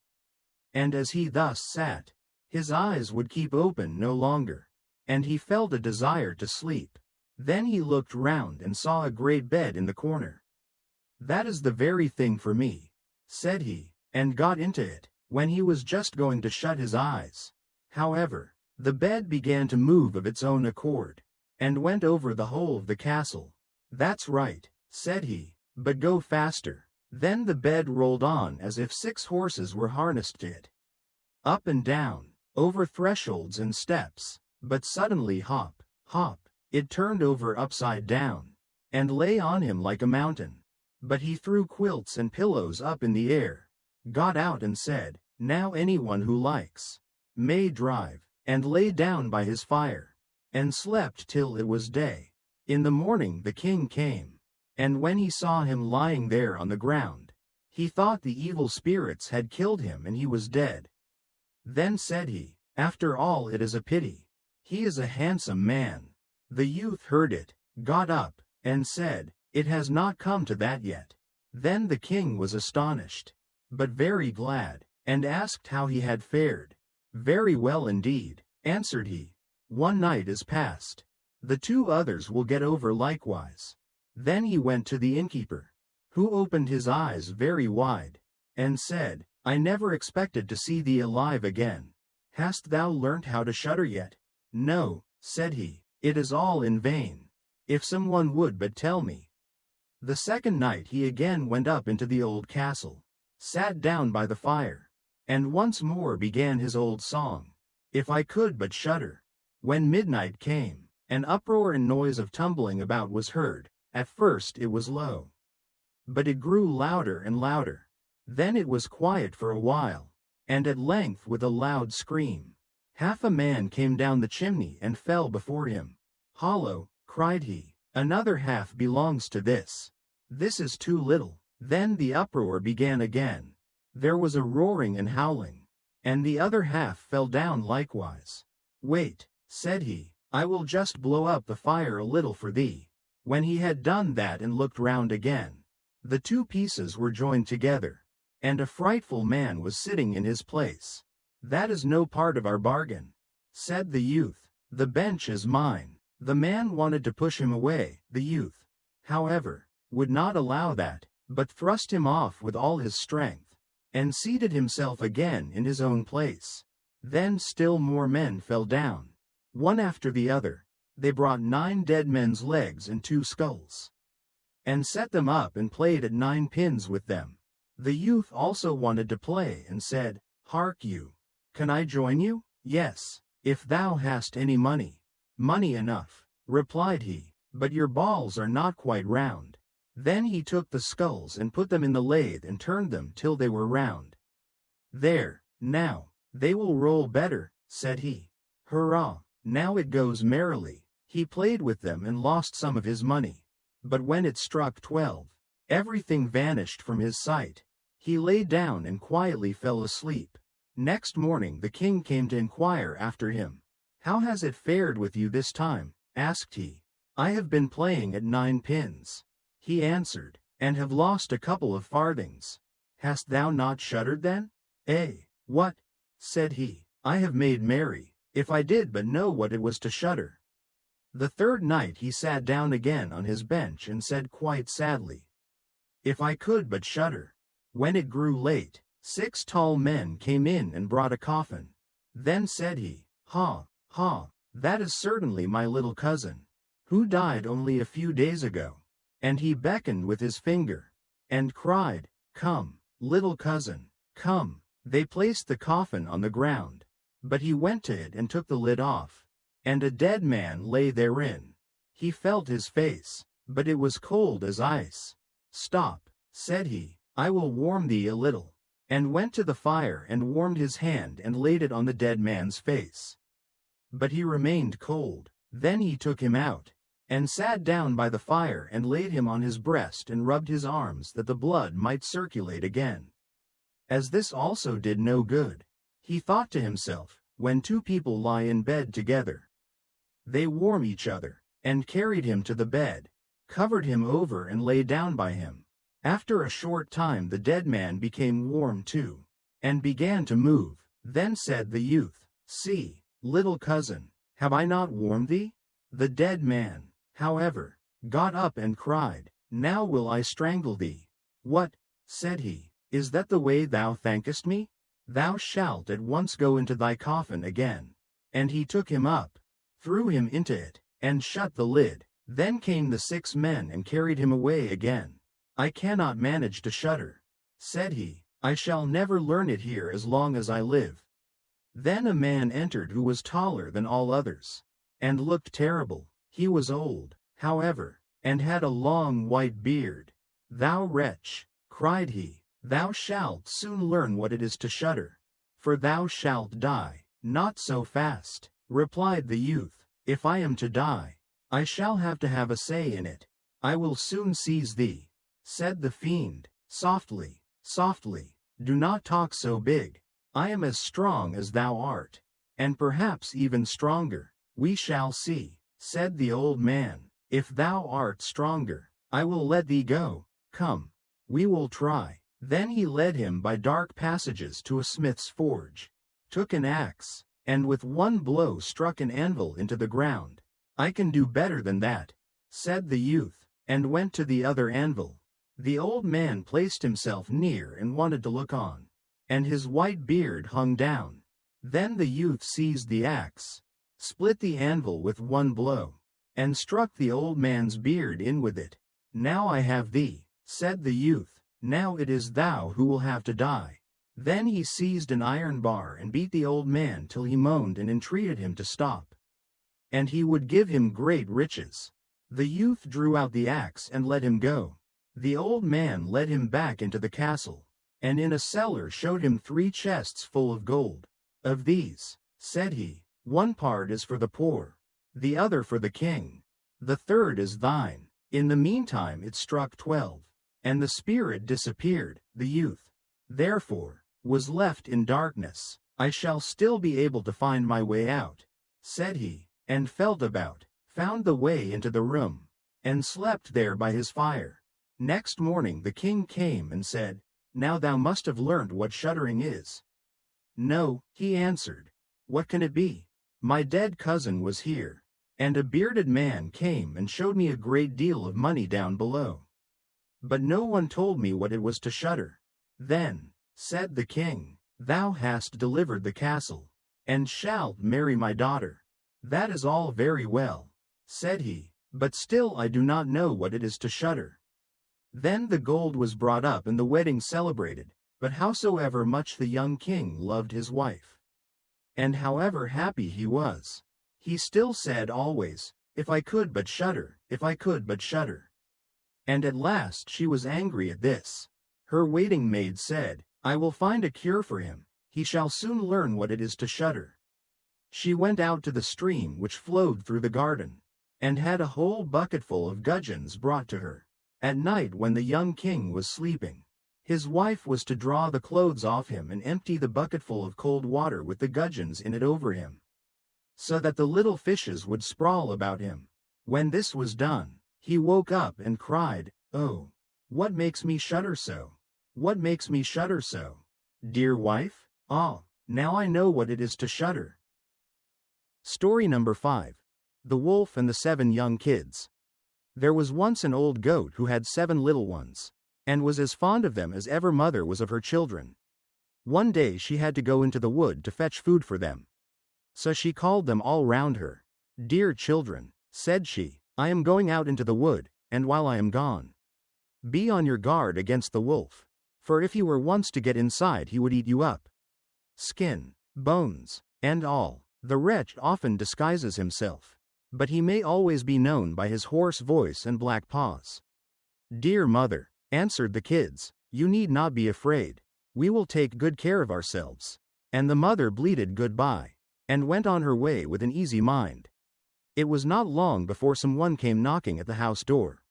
And as he thus sat, his eyes would keep open no longer, and he felt a desire to sleep. Then he looked round and saw a great bed in the corner. "That is the very thing for me," said he, and got into it. When he was just going to shut his eyes, however, the bed began to move of its own accord, and went over the whole of the castle. "That's right," said he, "but go faster." Then the bed rolled on as if 6 horses were harnessed to it, up and down, over thresholds and steps, but suddenly hop, hop, it turned over upside down, and lay on him like a mountain. But he threw quilts and pillows up in the air, got out and said, "Now anyone who likes may drive," and lay down by his fire, and slept till it was day. In the morning the king came, and when he saw him lying there on the ground, he thought the evil spirits had killed him and he was dead. Then said he, "After all it is a pity. He is a handsome man." The youth heard it, got up, and said, "It has not come to that yet." Then the king was astonished, but very glad, and asked how he had fared. "Very well indeed," answered he. "1 night is past. The 2 others will get over likewise." Then he went to the innkeeper, who opened his eyes very wide, and said, "I never expected to see thee alive again. Hast thou learnt how to shudder yet?" "No," said he, "it is all in vain. If some one would but tell me." The second night he again went up into the old castle, sat down by the fire, and once more began his old song, "If I could but shudder." When midnight came, an uproar and noise of tumbling about was heard. At first it was low, but it grew louder and louder. Then it was quiet for a while, and at length with a loud scream, half a man came down the chimney and fell before him. "Hollow," cried he, "another half belongs to this. This is too little." Then the uproar began again. There was a roaring and howling, and the other half fell down likewise. "Wait," said he, "I will just blow up the fire a little for thee." When he had done that and looked round again, the two pieces were joined together, and a frightful man was sitting in his place. "That is no part of our bargain," said the youth. "The bench is mine." The man wanted to push him away. The youth, however, would not allow that, but thrust him off with all his strength, and seated himself again in his own place. Then still more men fell down, one after the other. They brought 9 dead men's legs and 2 skulls, and set them up and played at 9 pins with them. The youth also wanted to play and said, "Hark you, can I join you?" "Yes, if thou hast any money." "Money enough," replied he, "but your balls are not quite round." Then he took the skulls and put them in the lathe and turned them till they were round. "There, now, they will roll better," said he. "Hurrah, now it goes merrily." He played with them and lost some of his money. But when it struck 12, everything vanished from his sight. He lay down and quietly fell asleep. Next morning the king came to inquire after him. "How has it fared with you this time?" asked he. "I have been playing at 9 pins," he answered, "and have lost a couple of farthings." "Hast thou not shuddered then?" "Eh, what?" said he. "I have made merry. If I did but know what it was to shudder." The third night he sat down again on his bench and said quite sadly, "If I could but shudder." When it grew late, 6 tall men came in and brought a coffin. Then said he, "Ha, ha, that is certainly my little cousin, who died only a few days ago." And he beckoned with his finger, and cried, "Come, little cousin, come." They placed the coffin on the ground, but he went to it and took the lid off, and a dead man lay therein. He felt his face, but it was cold as ice. "Stop," said he, "I will warm thee a little," and went to the fire and warmed his hand and laid it on the dead man's face. But he remained cold. Then he took him out, and sat down by the fire and laid him on his breast and rubbed his arms that the blood might circulate again. As this also did no good, he thought to himself, when 2 people lie in bed together, they warm each other, and carried him to the bed, covered him over and lay down by him. After a short time the dead man became warm too, and began to move. Then said the youth, "See, little cousin, have I not warmed thee?" The dead man, however, got up and cried, "Now will I strangle thee." "What," said he, "is that the way thou thankest me? Thou shalt at once go into thy coffin again." And he took him up, threw him into it, and shut the lid. Then came the 6 men and carried him away again. "I cannot manage to shudder," said he. "I shall never learn it here as long as I live." Then a man entered who was taller than all others, and looked terrible. He was old, however, and had a long white beard. "Thou wretch," cried he, "thou shalt soon learn what it is to shudder, for thou shalt die." "Not so fast," replied the youth. "If I am to die, I shall have to have a say in it." "I will soon seize thee," said the fiend. "Softly, softly, do not talk so big. I am as strong as thou art, and perhaps even stronger." "We shall see," said the old man. "If thou art stronger, I will let thee go. Come, we will try." Then he led him by dark passages to a smith's forge, took an axe, and with one blow struck an anvil into the ground. "I can do better than that," said the youth, and went to the other anvil. The old man placed himself near and wanted to look on, and his white beard hung down. Then the youth seized the axe, split the anvil with one blow, and struck the old man's beard in with it. "Now I have thee," said the youth. "Now it is thou who will have to die." Then he seized an iron bar and beat the old man till he moaned and entreated him to stop, and he would give him great riches. The youth drew out the axe and let him go. The old man led him back into the castle, and in a cellar showed him 3 chests full of gold. "Of these," said he, "one part is for the poor, the other for the king, the third is thine." In the meantime it struck 12, and the spirit disappeared. The youth, therefore, was left in darkness. I shall still be able to find my way out, said he, and felt about, found the way into the room, and slept there by his fire. Next morning the king came and said, Now thou must have learned what shuddering is. No, he answered. What can it be? My dead cousin was here, and a bearded man came and showed me a great deal of money down below. But no one told me what it was to shudder. Then, said the king, Thou hast delivered the castle, and shalt marry my daughter. That is all very well, said he, but still I do not know what it is to shudder. Then the gold was brought up and the wedding celebrated, but howsoever much the young king loved his wife, and however happy he was, he still said always, If I could but shudder, if I could but shudder. And at last she was angry at this. Her waiting maid said, I will find a cure for him, he shall soon learn what it is to shudder. She went out to the stream which flowed through the garden, and had a whole bucketful of gudgeons brought to her. At night when the young king was sleeping, his wife was to draw the clothes off him and empty the bucketful of cold water with the gudgeons in it over him, so that the little fishes would sprawl about him. When this was done, he woke up and cried, Oh, what makes me shudder so? What makes me shudder so? Dear wife? Ah, now I know what it is to shudder. Story number 5. The Wolf and the 7 Young Kids. There was once an old goat who had 7 little ones, and was as fond of them as ever mother was of her children. One day she had to go into the wood to fetch food for them. So she called them all round her. Dear children, said she, I am going out into the wood, and while I am gone, be on your guard against the wolf, for if you were once to get inside he would eat you up. Skin, bones, and all. The wretch often disguises himself, but he may always be known by his hoarse voice and black paws. Dear mother, answered the kids, you need not be afraid. We will take good care of ourselves. And the mother bleated goodbye, and went on her way with an easy mind. It was not long before someone came knocking at the house door,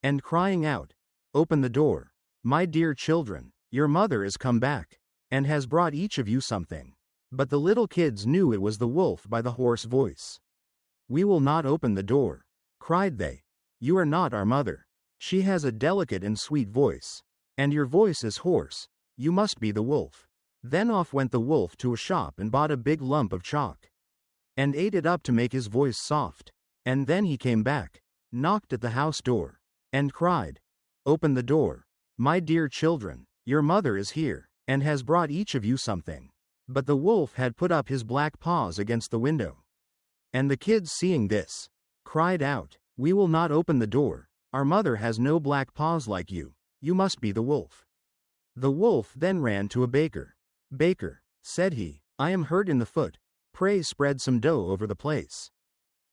and crying out, Open the door. My dear children, your mother is come back, and has brought each of you something. But the little kids knew it was the wolf by the hoarse voice. We will not open the door, cried they. You are not our mother. She has a delicate and sweet voice, and your voice is hoarse. You must be the wolf. Then off went the wolf to a shop and bought a big lump of chalk, and ate it up to make his voice soft. And then he came back, knocked at the house door, and cried, Open the door. My dear children, your mother is here, and has brought each of you something. But the wolf had put up his black paws against the window. And the kids, seeing this, cried out, We will not open the door. Our mother has no black paws like you. You must be the wolf. The wolf then ran to a baker. Baker, said he, I am hurt in the foot. Pray spread some dough over the place.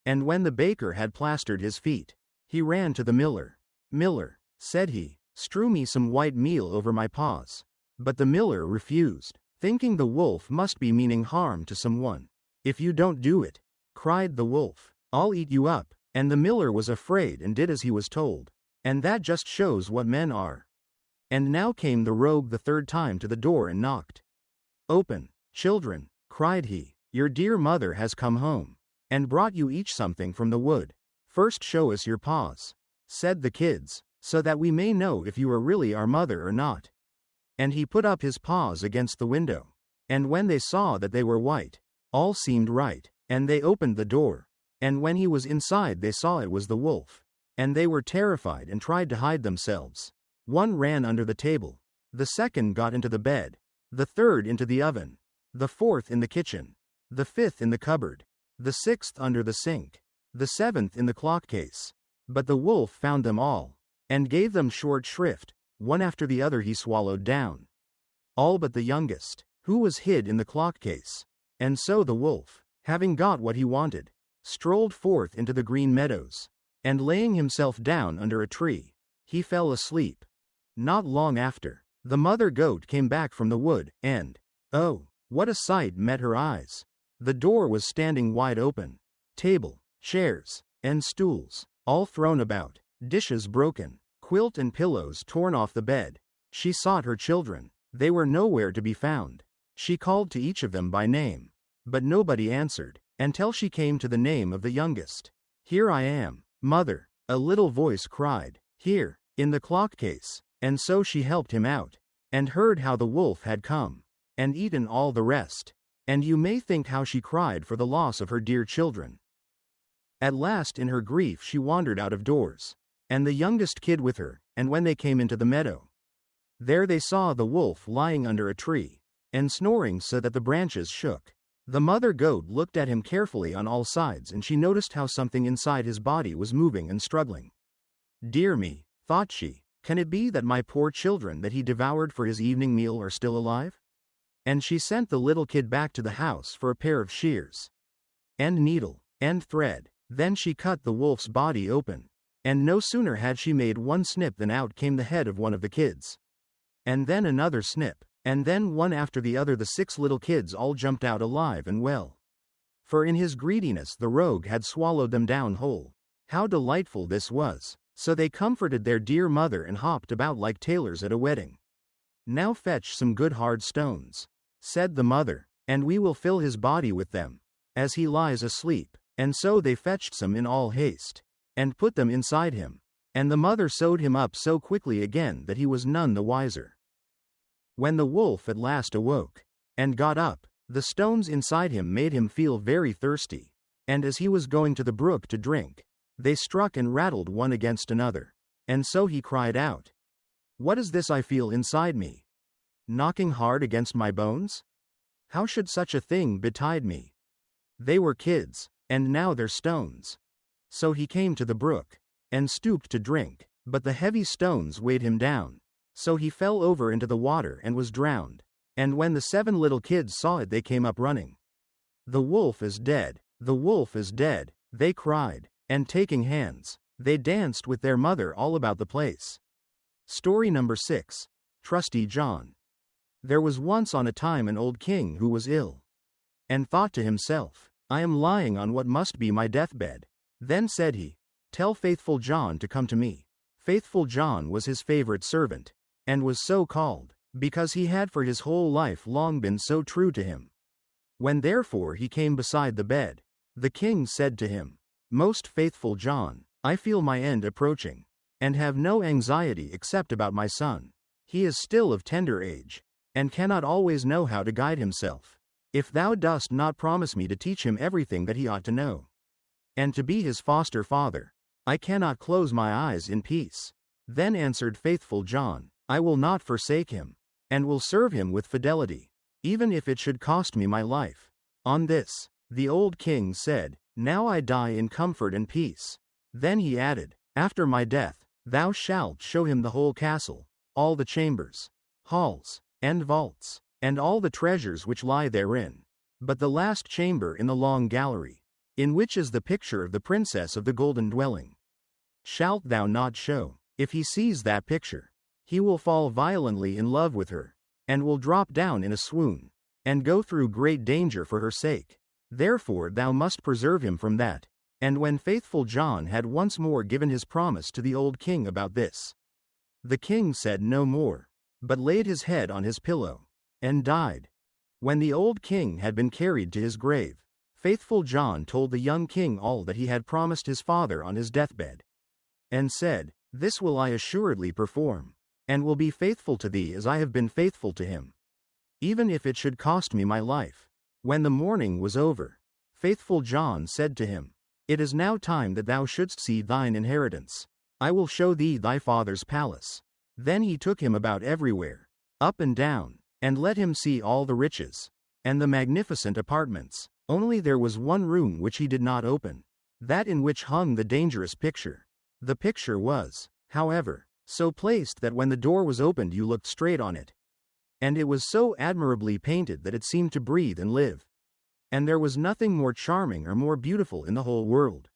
And when the baker had plastered his feet, he ran to the miller. Miller, said he, strew me some white meal over my paws. But the miller refused, thinking the wolf must be meaning harm to someone. If you don't do it, cried the wolf, I'll eat you up. And the miller was afraid and did as he was told. And that just shows what men are. And now came the rogue the 3rd time to the door and knocked. Open, children, cried he, your dear mother has come home, and brought you each something from the wood. First show us your paws, said the kids, so that we may know if you are really our mother or not. And he put up his paws against the window. And when they saw that they were white, all seemed right, and they opened the door. And when he was inside they saw it was the wolf. And they were terrified and tried to hide themselves. One ran under the table, the second got into the bed, the third into the oven, the fourth in the kitchen, the fifth in the cupboard, the sixth under the sink, the 7th in the clock case. But the wolf found them all, and gave them short shrift. One after the other he swallowed down, all but the youngest, who was hid in the clock case. And so the wolf, having got what he wanted, strolled forth into the green meadows, and laying himself down under a tree, he fell asleep. Not long after, the mother goat came back from the wood, and, oh, what a sight met her eyes! The door was standing wide open, table, chairs, and stools, all thrown about, dishes broken, quilt and pillows torn off the bed. She sought her children. They were nowhere to be found. She called to each of them by name, but nobody answered, until she came to the name of the youngest. "Here I am, mother," a little voice cried, "here, in the clock case." And so she helped him out, and heard how the wolf had come, and eaten all the rest. And you may think how she cried for the loss of her dear children. At last in her grief she wandered out of doors, and the youngest kid with her, and when they came into the meadow, there they saw the wolf lying under a tree, and snoring so that the branches shook. The mother goat looked at him carefully on all sides, and she noticed how something inside his body was moving and struggling. "Dear me," thought she, "can it be that my poor children that he devoured for his evening meal are still alive?" And she sent the little kid back to the house for a pair of shears, and needle, and thread. Then she cut the wolf's body open, and no sooner had she made one snip than out came the head of one of the kids. And then another snip, and then one after the other the 6 little kids all jumped out alive and well. For in his greediness the rogue had swallowed them down whole. How delightful this was! So they comforted their dear mother and hopped about like tailors at a wedding. "Now fetch some good hard stones," said the mother, "and we will fill his body with them, as he lies asleep." And so they fetched some in all haste, and put them inside him. And the mother sewed him up so quickly again that he was none the wiser. When the wolf at last awoke, and got up, the stones inside him made him feel very thirsty, and as he was going to the brook to drink, they struck and rattled one against another. And so he cried out, "What is this I feel inside me? Knocking hard against my bones? How should such a thing betide me? They were kids, and now they're stones." So he came to the brook, and stooped to drink, but the heavy stones weighed him down. So he fell over into the water and was drowned. And when the 7 little kids saw it they came up running. "The wolf is dead, the wolf is dead," they cried, and taking hands, they danced with their mother all about the place. Story number 6. Trusty John. There was once on a time an old king who was ill, and thought to himself, "I am lying on what must be my deathbed." Then said he, "Tell Faithful John to come to me." Faithful John was his favorite servant, and was so called, because he had for his whole life long been so true to him. When therefore he came beside the bed, the king said to him, "Most faithful John, I feel my end approaching, and have no anxiety except about my son. He is still of tender age, and cannot always know how to guide himself. If thou dost not promise me to teach him everything that he ought to know, and to be his foster father, I cannot close my eyes in peace." Then answered Faithful John, "I will not forsake him, and will serve him with fidelity, even if it should cost me my life." On this, the old king said, "Now I die in comfort and peace." Then he added, "After my death, thou shalt show him the whole castle, all the chambers, halls, and vaults, and all the treasures which lie therein, but the last chamber in the long gallery, in which is the picture of the princess of the golden dwelling, shalt thou not show. If he sees that picture, he will fall violently in love with her, and will drop down in a swoon, and go through great danger for her sake. Therefore thou must preserve him from that." And when Faithful John had once more given his promise to the old king about this, the king said no more, but laid his head on his pillow, and died. When the old king had been carried to his grave, Faithful John told the young king all that he had promised his father on his deathbed, and said, "This will I assuredly perform, and will be faithful to thee as I have been faithful to him, even if it should cost me my life." When the mourning was over, Faithful John said to him, "It is now time that thou shouldst see thine inheritance. I will show thee thy father's palace." Then he took him about everywhere, up and down, and let him see all the riches, and the magnificent apartments. Only there was one room which he did not open, that in which hung the dangerous picture. The picture was, however, so placed that when the door was opened you looked straight on it, and it was so admirably painted that it seemed to breathe and live. And there was nothing more charming or more beautiful in the whole world.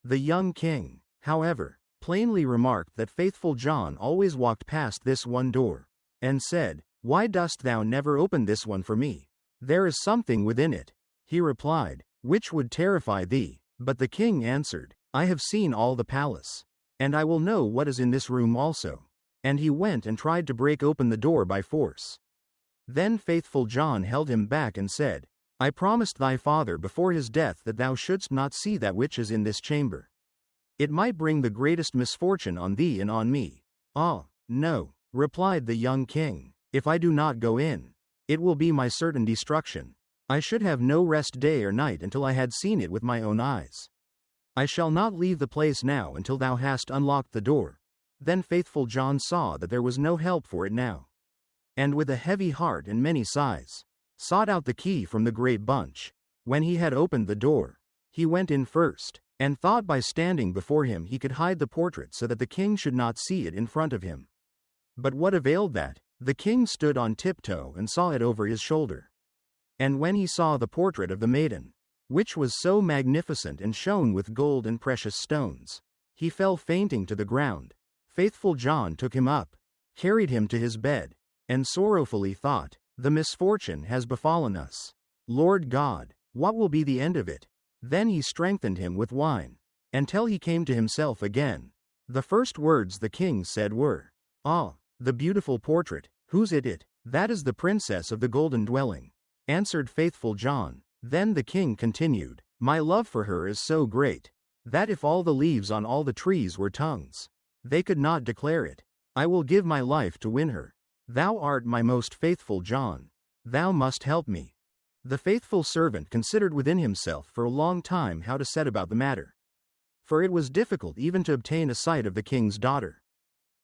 The young king, however, plainly remarked that Faithful John always walked past this one door, and said, "Why dost thou never open this one for me? There is something within it." He replied, "Which would terrify thee?" But the king answered, "I have seen all the palace, and I will know what is in this room also." And he went and tried to break open the door by force. Then faithful John held him back and said, I promised thy father before his death that thou shouldst not see that which is in this chamber. It might bring the greatest misfortune on thee and on me. Ah, no, replied the young king, if I do not go in, it will be my certain destruction. I should have no rest day or night until I had seen it with my own eyes. I shall not leave the place now until thou hast unlocked the door. Then faithful John saw that there was no help for it now, and with a heavy heart and many sighs, sought out the key from the great bunch. When he had opened the door, he went in first, and thought by standing before him he could hide the portrait so that the king should not see it in front of him. But what availed that? The king stood on tiptoe and saw it over his shoulder. And when he saw the portrait of the maiden, which was so magnificent and shone with gold and precious stones, he fell fainting to the ground. Faithful John took him up, carried him to his bed, and sorrowfully thought, the misfortune has befallen us. Lord God, what will be the end of it? Then he strengthened him with wine, until he came to himself again. The first words the king said were, Ah, the beautiful portrait, whose it? That is the princess of the golden dwelling, answered faithful John. Then the king continued, My love for her is so great, that if all the leaves on all the trees were tongues, they could not declare it. I will give my life to win her. Thou art my most faithful John. Thou must help me. The faithful servant considered within himself for a long time how to set about the matter, for it was difficult even to obtain a sight of the king's daughter.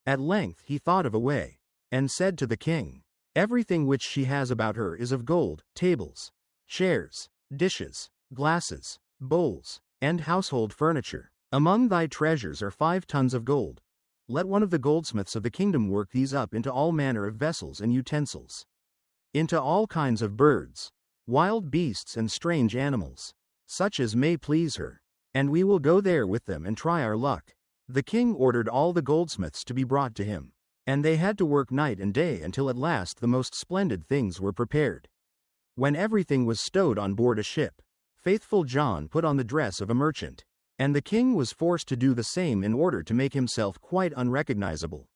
At length he thought of a way, and said to the king, Everything which she has about her is of gold, tables, chairs, dishes, glasses, bowls, and household furniture. Among thy treasures are 5 tons of gold. Let one of the goldsmiths of the kingdom work these up into all manner of vessels and utensils, into all kinds of birds, wild beasts and strange animals, such as may please her, and we will go there with them and try our luck. The king ordered all the goldsmiths to be brought to him, and they had to work night and day until at last the most splendid things were prepared. When everything was stowed on board a ship, faithful John put on the dress of a merchant, and the king was forced to do the same in order to make himself quite unrecognizable.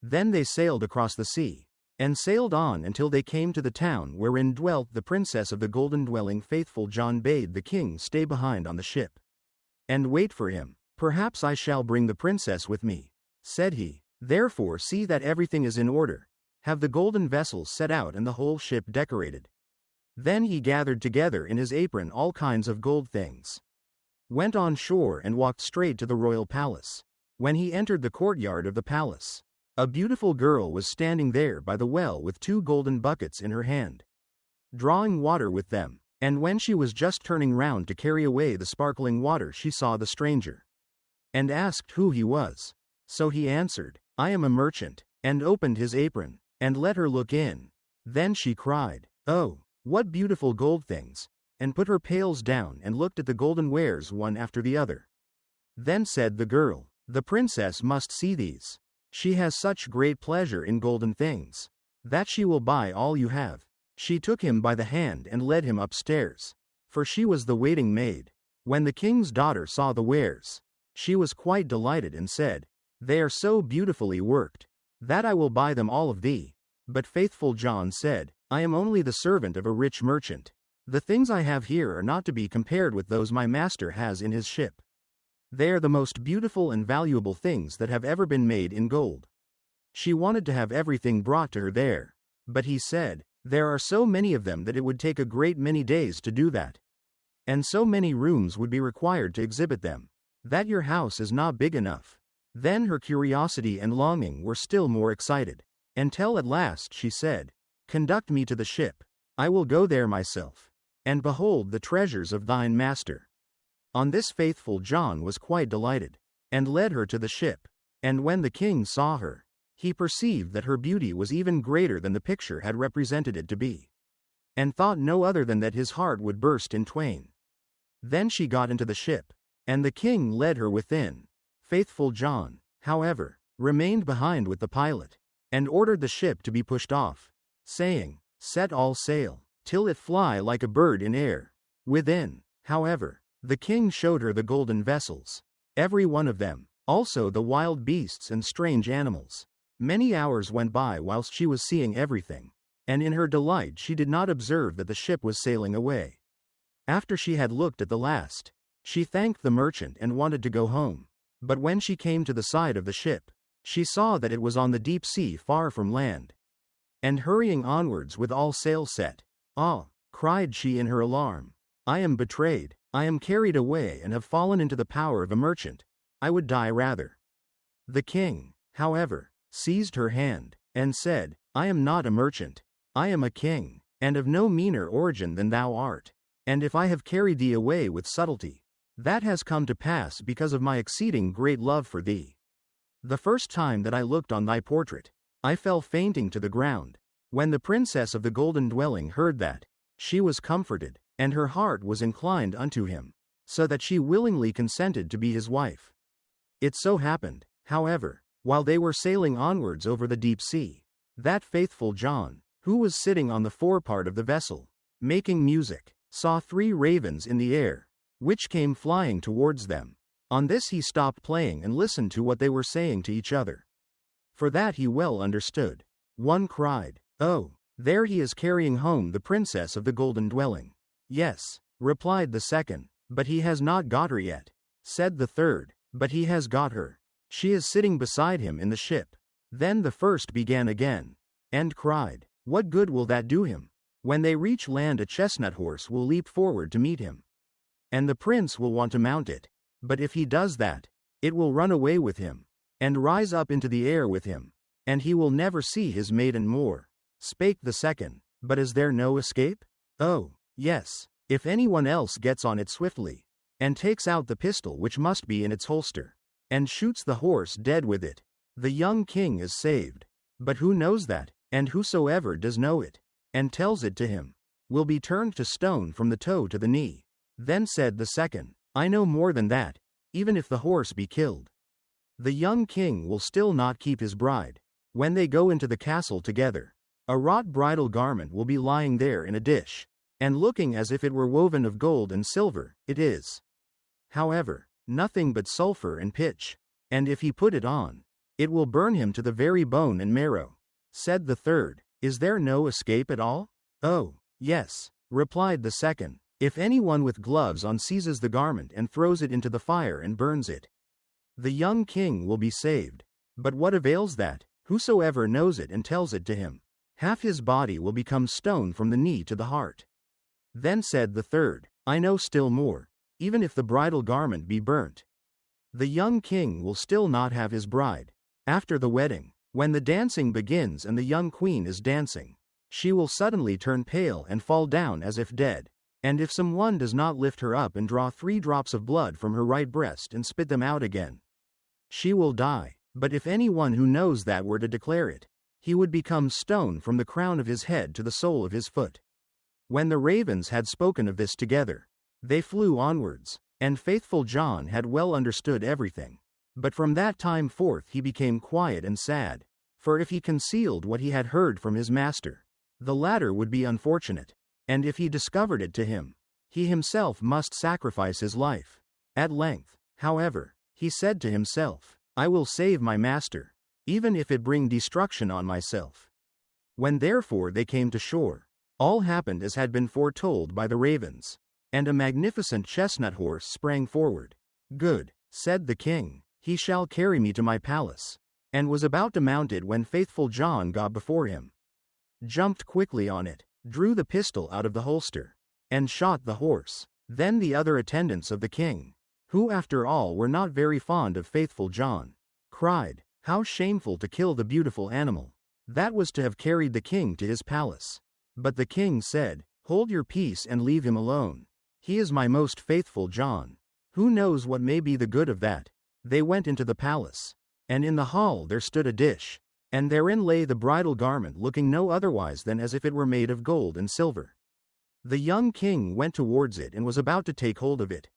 Then they sailed across the sea, and sailed on until they came to the town wherein dwelt the princess of the golden dwelling. Faithful John bade the king stay behind on the ship, and wait for him. Perhaps I shall bring the princess with me, said he. Therefore see that everything is in order. Have the golden vessels set out and the whole ship decorated. Then he gathered together in his apron all kinds of gold things, went on shore and walked straight to the royal palace. When he entered the courtyard of the palace, a beautiful girl was standing there by the well with 2 golden buckets in her hand, drawing water with them, and when she was just turning round to carry away the sparkling water she saw the stranger, and asked who he was. So he answered, I am a merchant, and opened his apron, and let her look in. Then she cried, Oh, what beautiful gold things, and put her pails down and looked at the golden wares one after the other. Then said the girl, The princess must see these. She has such great pleasure in golden things, that she will buy all you have. She took him by the hand and led him upstairs, for she was the waiting maid. When the king's daughter saw the wares, she was quite delighted and said, They are so beautifully worked, that I will buy them all of thee. But faithful John said, I am only the servant of a rich merchant. The things I have here are not to be compared with those my master has in his ship. They are the most beautiful and valuable things that have ever been made in gold. She wanted to have everything brought to her there, but he said, There are so many of them that it would take a great many days to do that, and so many rooms would be required to exhibit them, that your house is not big enough. Then her curiosity and longing were still more excited, until at last she said, Conduct me to the ship. I will go there myself, and behold the treasures of thine master. On this faithful John was quite delighted, and led her to the ship. And when the king saw her, he perceived that her beauty was even greater than the picture had represented it to be, and thought no other than that his heart would burst in twain. Then she got into the ship, and the king led her within. Faithful John, however, remained behind with the pilot, and ordered the ship to be pushed off, saying, Set all sail, till it fly like a bird in air. Within, however, the king showed her the golden vessels, every one of them, also the wild beasts and strange animals. Many hours went by whilst she was seeing everything, and in her delight she did not observe that the ship was sailing away. After she had looked at the last, she thanked the merchant and wanted to go home. But when she came to the side of the ship, she saw that it was on the deep sea far from land. And hurrying onwards with all sail set, "Ah!" cried she in her alarm, "I am betrayed, I am carried away and have fallen into the power of a merchant. I would die rather." The king, however, seized her hand, and said, "I am not a merchant. I am a king, and of no meaner origin than thou art. And if I have carried thee away with subtlety, that has come to pass because of my exceeding great love for thee. The first time that I looked on thy portrait, I fell fainting to the ground. When the princess of the golden dwelling heard that, she was comforted, and her heart was inclined unto him, so that she willingly consented to be his wife. It so happened, however, while they were sailing onwards over the deep sea, that faithful John, who was sitting on the forepart of the vessel, making music, saw 3 ravens in the air, which came flying towards them. On this he stopped playing and listened to what they were saying to each other. For that he well understood. One cried, "Oh, there he is carrying home the princess of the golden dwelling." "Yes," replied the second, "but he has not got her yet." Said the third, "But he has got her. She is sitting beside him in the ship." Then the first began again, and cried, "What good will that do him? When they reach land a chestnut horse will leap forward to meet him. And the prince will want to mount it. But if he does that, it will run away with him, and rise up into the air with him, and he will never see his maiden more." Spake the second, "But is there no escape?" "Oh, yes, if anyone else gets on it swiftly, and takes out the pistol which must be in its holster, and shoots the horse dead with it, the young king is saved. But who knows that, and whosoever does know it, and tells it to him, will be turned to stone from the toe to the knee." Then said the second, "I know more than that, even if the horse be killed. The young king will still not keep his bride. When they go into the castle together, a wrought bridal garment will be lying there in a dish, and looking as if it were woven of gold and silver. It is, however, nothing but sulfur and pitch, and if he put it on, it will burn him to the very bone and marrow." Said the third, "Is there no escape at all?" "Oh, yes," replied the second, "if anyone with gloves on seizes the garment and throws it into the fire and burns it, the young king will be saved. But what avails that? Whosoever knows it and tells it to him, half his body will become stone from the knee to the heart." Then said the third, "I know still more. Even if the bridal garment be burnt, the young king will still not have his bride. After the wedding, when the dancing begins and the young queen is dancing, she will suddenly turn pale and fall down as if dead. And if some one does not lift her up and draw 3 drops of blood from her right breast and spit them out again, she will die. But if any one who knows that were to declare it, he would become stone from the crown of his head to the sole of his foot." When the ravens had spoken of this together, they flew onwards, and faithful John had well understood everything. But from that time forth he became quiet and sad, for if he concealed what he had heard from his master, the latter would be unfortunate. And if he discovered it to him, he himself must sacrifice his life. At length, however, he said to himself, "I will save my master, even if it bring destruction on myself." When therefore they came to shore, all happened as had been foretold by the ravens, and a magnificent chestnut horse sprang forward. "Good," said the king, "he shall carry me to my palace," and was about to mount it when faithful John got before him, jumped quickly on it, drew the pistol out of the holster, and shot the horse. Then the other attendants of the king, who after all were not very fond of faithful John, cried, "How shameful to kill the beautiful animal! That was to have carried the king to his palace." But the king said, "Hold your peace and leave him alone. He is my most faithful John. Who knows what may be the good of that?" They went into the palace, and in the hall there stood a dish, and therein lay the bridal garment looking no otherwise than as if it were made of gold and silver. The young king went towards it and was about to take hold of it.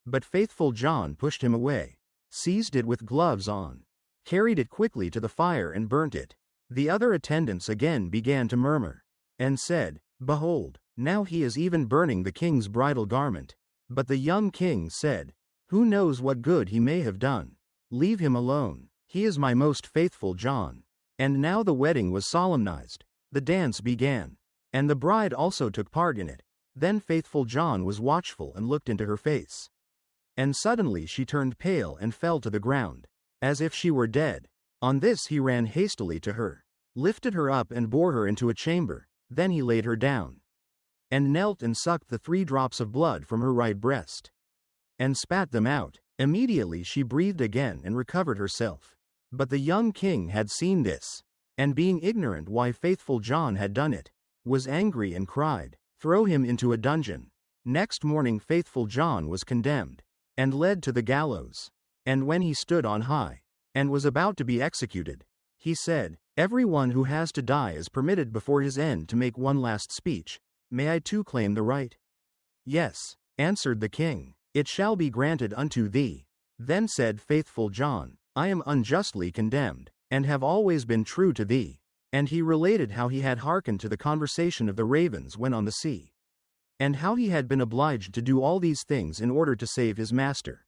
But faithful John pushed him away, seized it with gloves on, carried it quickly to the fire and burnt it. The other attendants again began to murmur, and said, "Behold, now he is even burning the king's bridal garment." But the young king said, "Who knows what good he may have done? Leave him alone. He is my most faithful John." And now the wedding was solemnized, The dance began, and the bride also took part in it. Then faithful John was watchful and looked into her face. And suddenly she turned pale and fell to the ground, as if she were dead. On this he ran hastily to her, lifted her up and bore her into a chamber. Then he laid her down, and knelt and sucked the 3 drops of blood from her right breast, and spat them out. Immediately she breathed again and recovered herself. But the young king had seen this, and being ignorant why faithful John had done it, was angry and cried, "Throw him into a dungeon." Next morning faithful John was condemned, and led to the gallows. And when he stood on high, and was about to be executed, he said, "Everyone who has to die is permitted before his end to make one last speech. May I too claim the right?" "Yes," answered the king, "it shall be granted unto thee." Then said faithful John, "I am unjustly condemned, and have always been true to thee." And he related how he had hearkened to the conversation of the ravens when on the sea, and how he had been obliged to do all these things in order to save his master.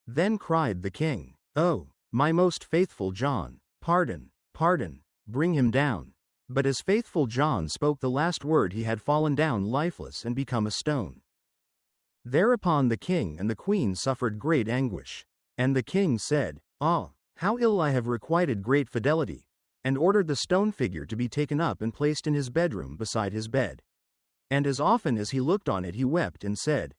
Then cried the king, "Oh, my most faithful John, pardon, pardon, bring him down." But as faithful John spoke the last word he had fallen down lifeless and become a stone. Thereupon the king and the queen suffered great anguish. And the king said, "Ah, how ill I have requited great fidelity," and ordered the stone figure to be taken up and placed in his bedroom beside his bed. And as often as he looked on it he wept and said,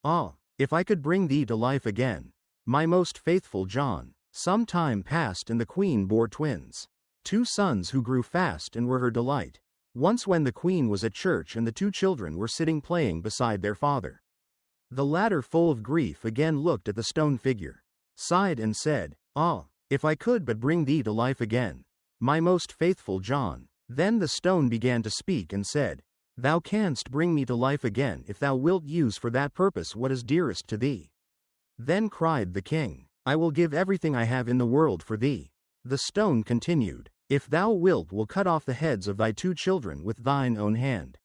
"Ah, if I could bring thee to life again, my most faithful John." Some time passed and the queen bore twins, 2 sons who grew fast and were her delight. Once when the queen was at church and the 2 children were sitting playing beside their father, the latter full of grief again looked at the stone figure, sighed and said, "Ah, if I could but bring thee to life again, my most faithful John." Then the stone began to speak and said, "Thou canst bring me to life again if thou wilt use for that purpose what is dearest to thee." Then cried the king, "I will give everything I have in the world for thee." The stone continued, "If thou wilt will cut off the heads of thy 2 children with thine own hand,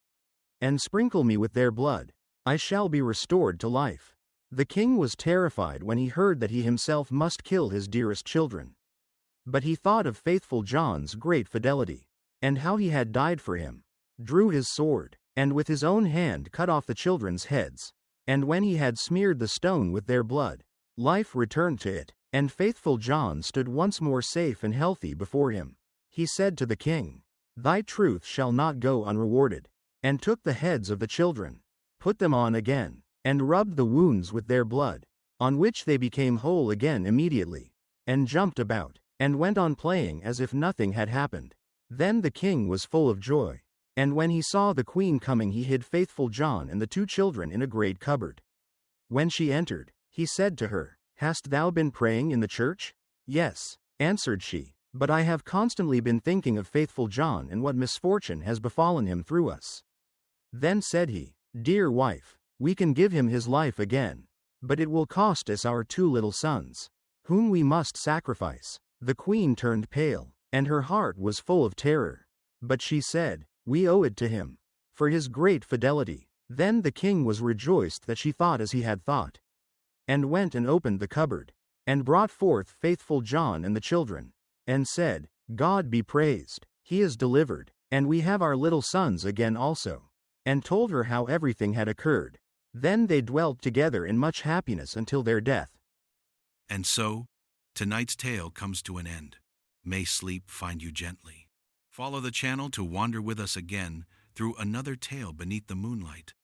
and sprinkle me with their blood, I shall be restored to life." The king was terrified when he heard that he himself must kill his dearest children. But he thought of faithful John's great fidelity, and how he had died for him, drew his sword, and with his own hand cut off the children's heads. And when he had smeared the stone with their blood, life returned to it, and faithful John stood once more safe and healthy before him. He said to the king, "Thy truth shall not go unrewarded," and took the heads of the children, put them on again, and rubbed the wounds with their blood, on which they became whole again immediately, and jumped about, and went on playing as if nothing had happened. Then the king was full of joy, and when he saw the queen coming he hid faithful John and the 2 children in a great cupboard. When she entered, he said to her, "Hast thou been praying in the church?" "Yes," answered she, "but I have constantly been thinking of faithful John and what misfortune has befallen him through us." Then said he, "Dear wife, we can give him his life again, but it will cost us our 2 little sons, whom we must sacrifice." The queen turned pale, and her heart was full of terror. But she said, "We owe it to him, for his great fidelity." Then the king was rejoiced that she thought as he had thought, and went and opened the cupboard, and brought forth faithful John and the children, and said, "God be praised, he is delivered, and we have our little sons again also," and told her how everything had occurred. Then they dwelt together in much happiness until their death. And so, tonight's tale comes to an end. May sleep find you gently. Follow the channel to wander with us again through another tale beneath the moonlight.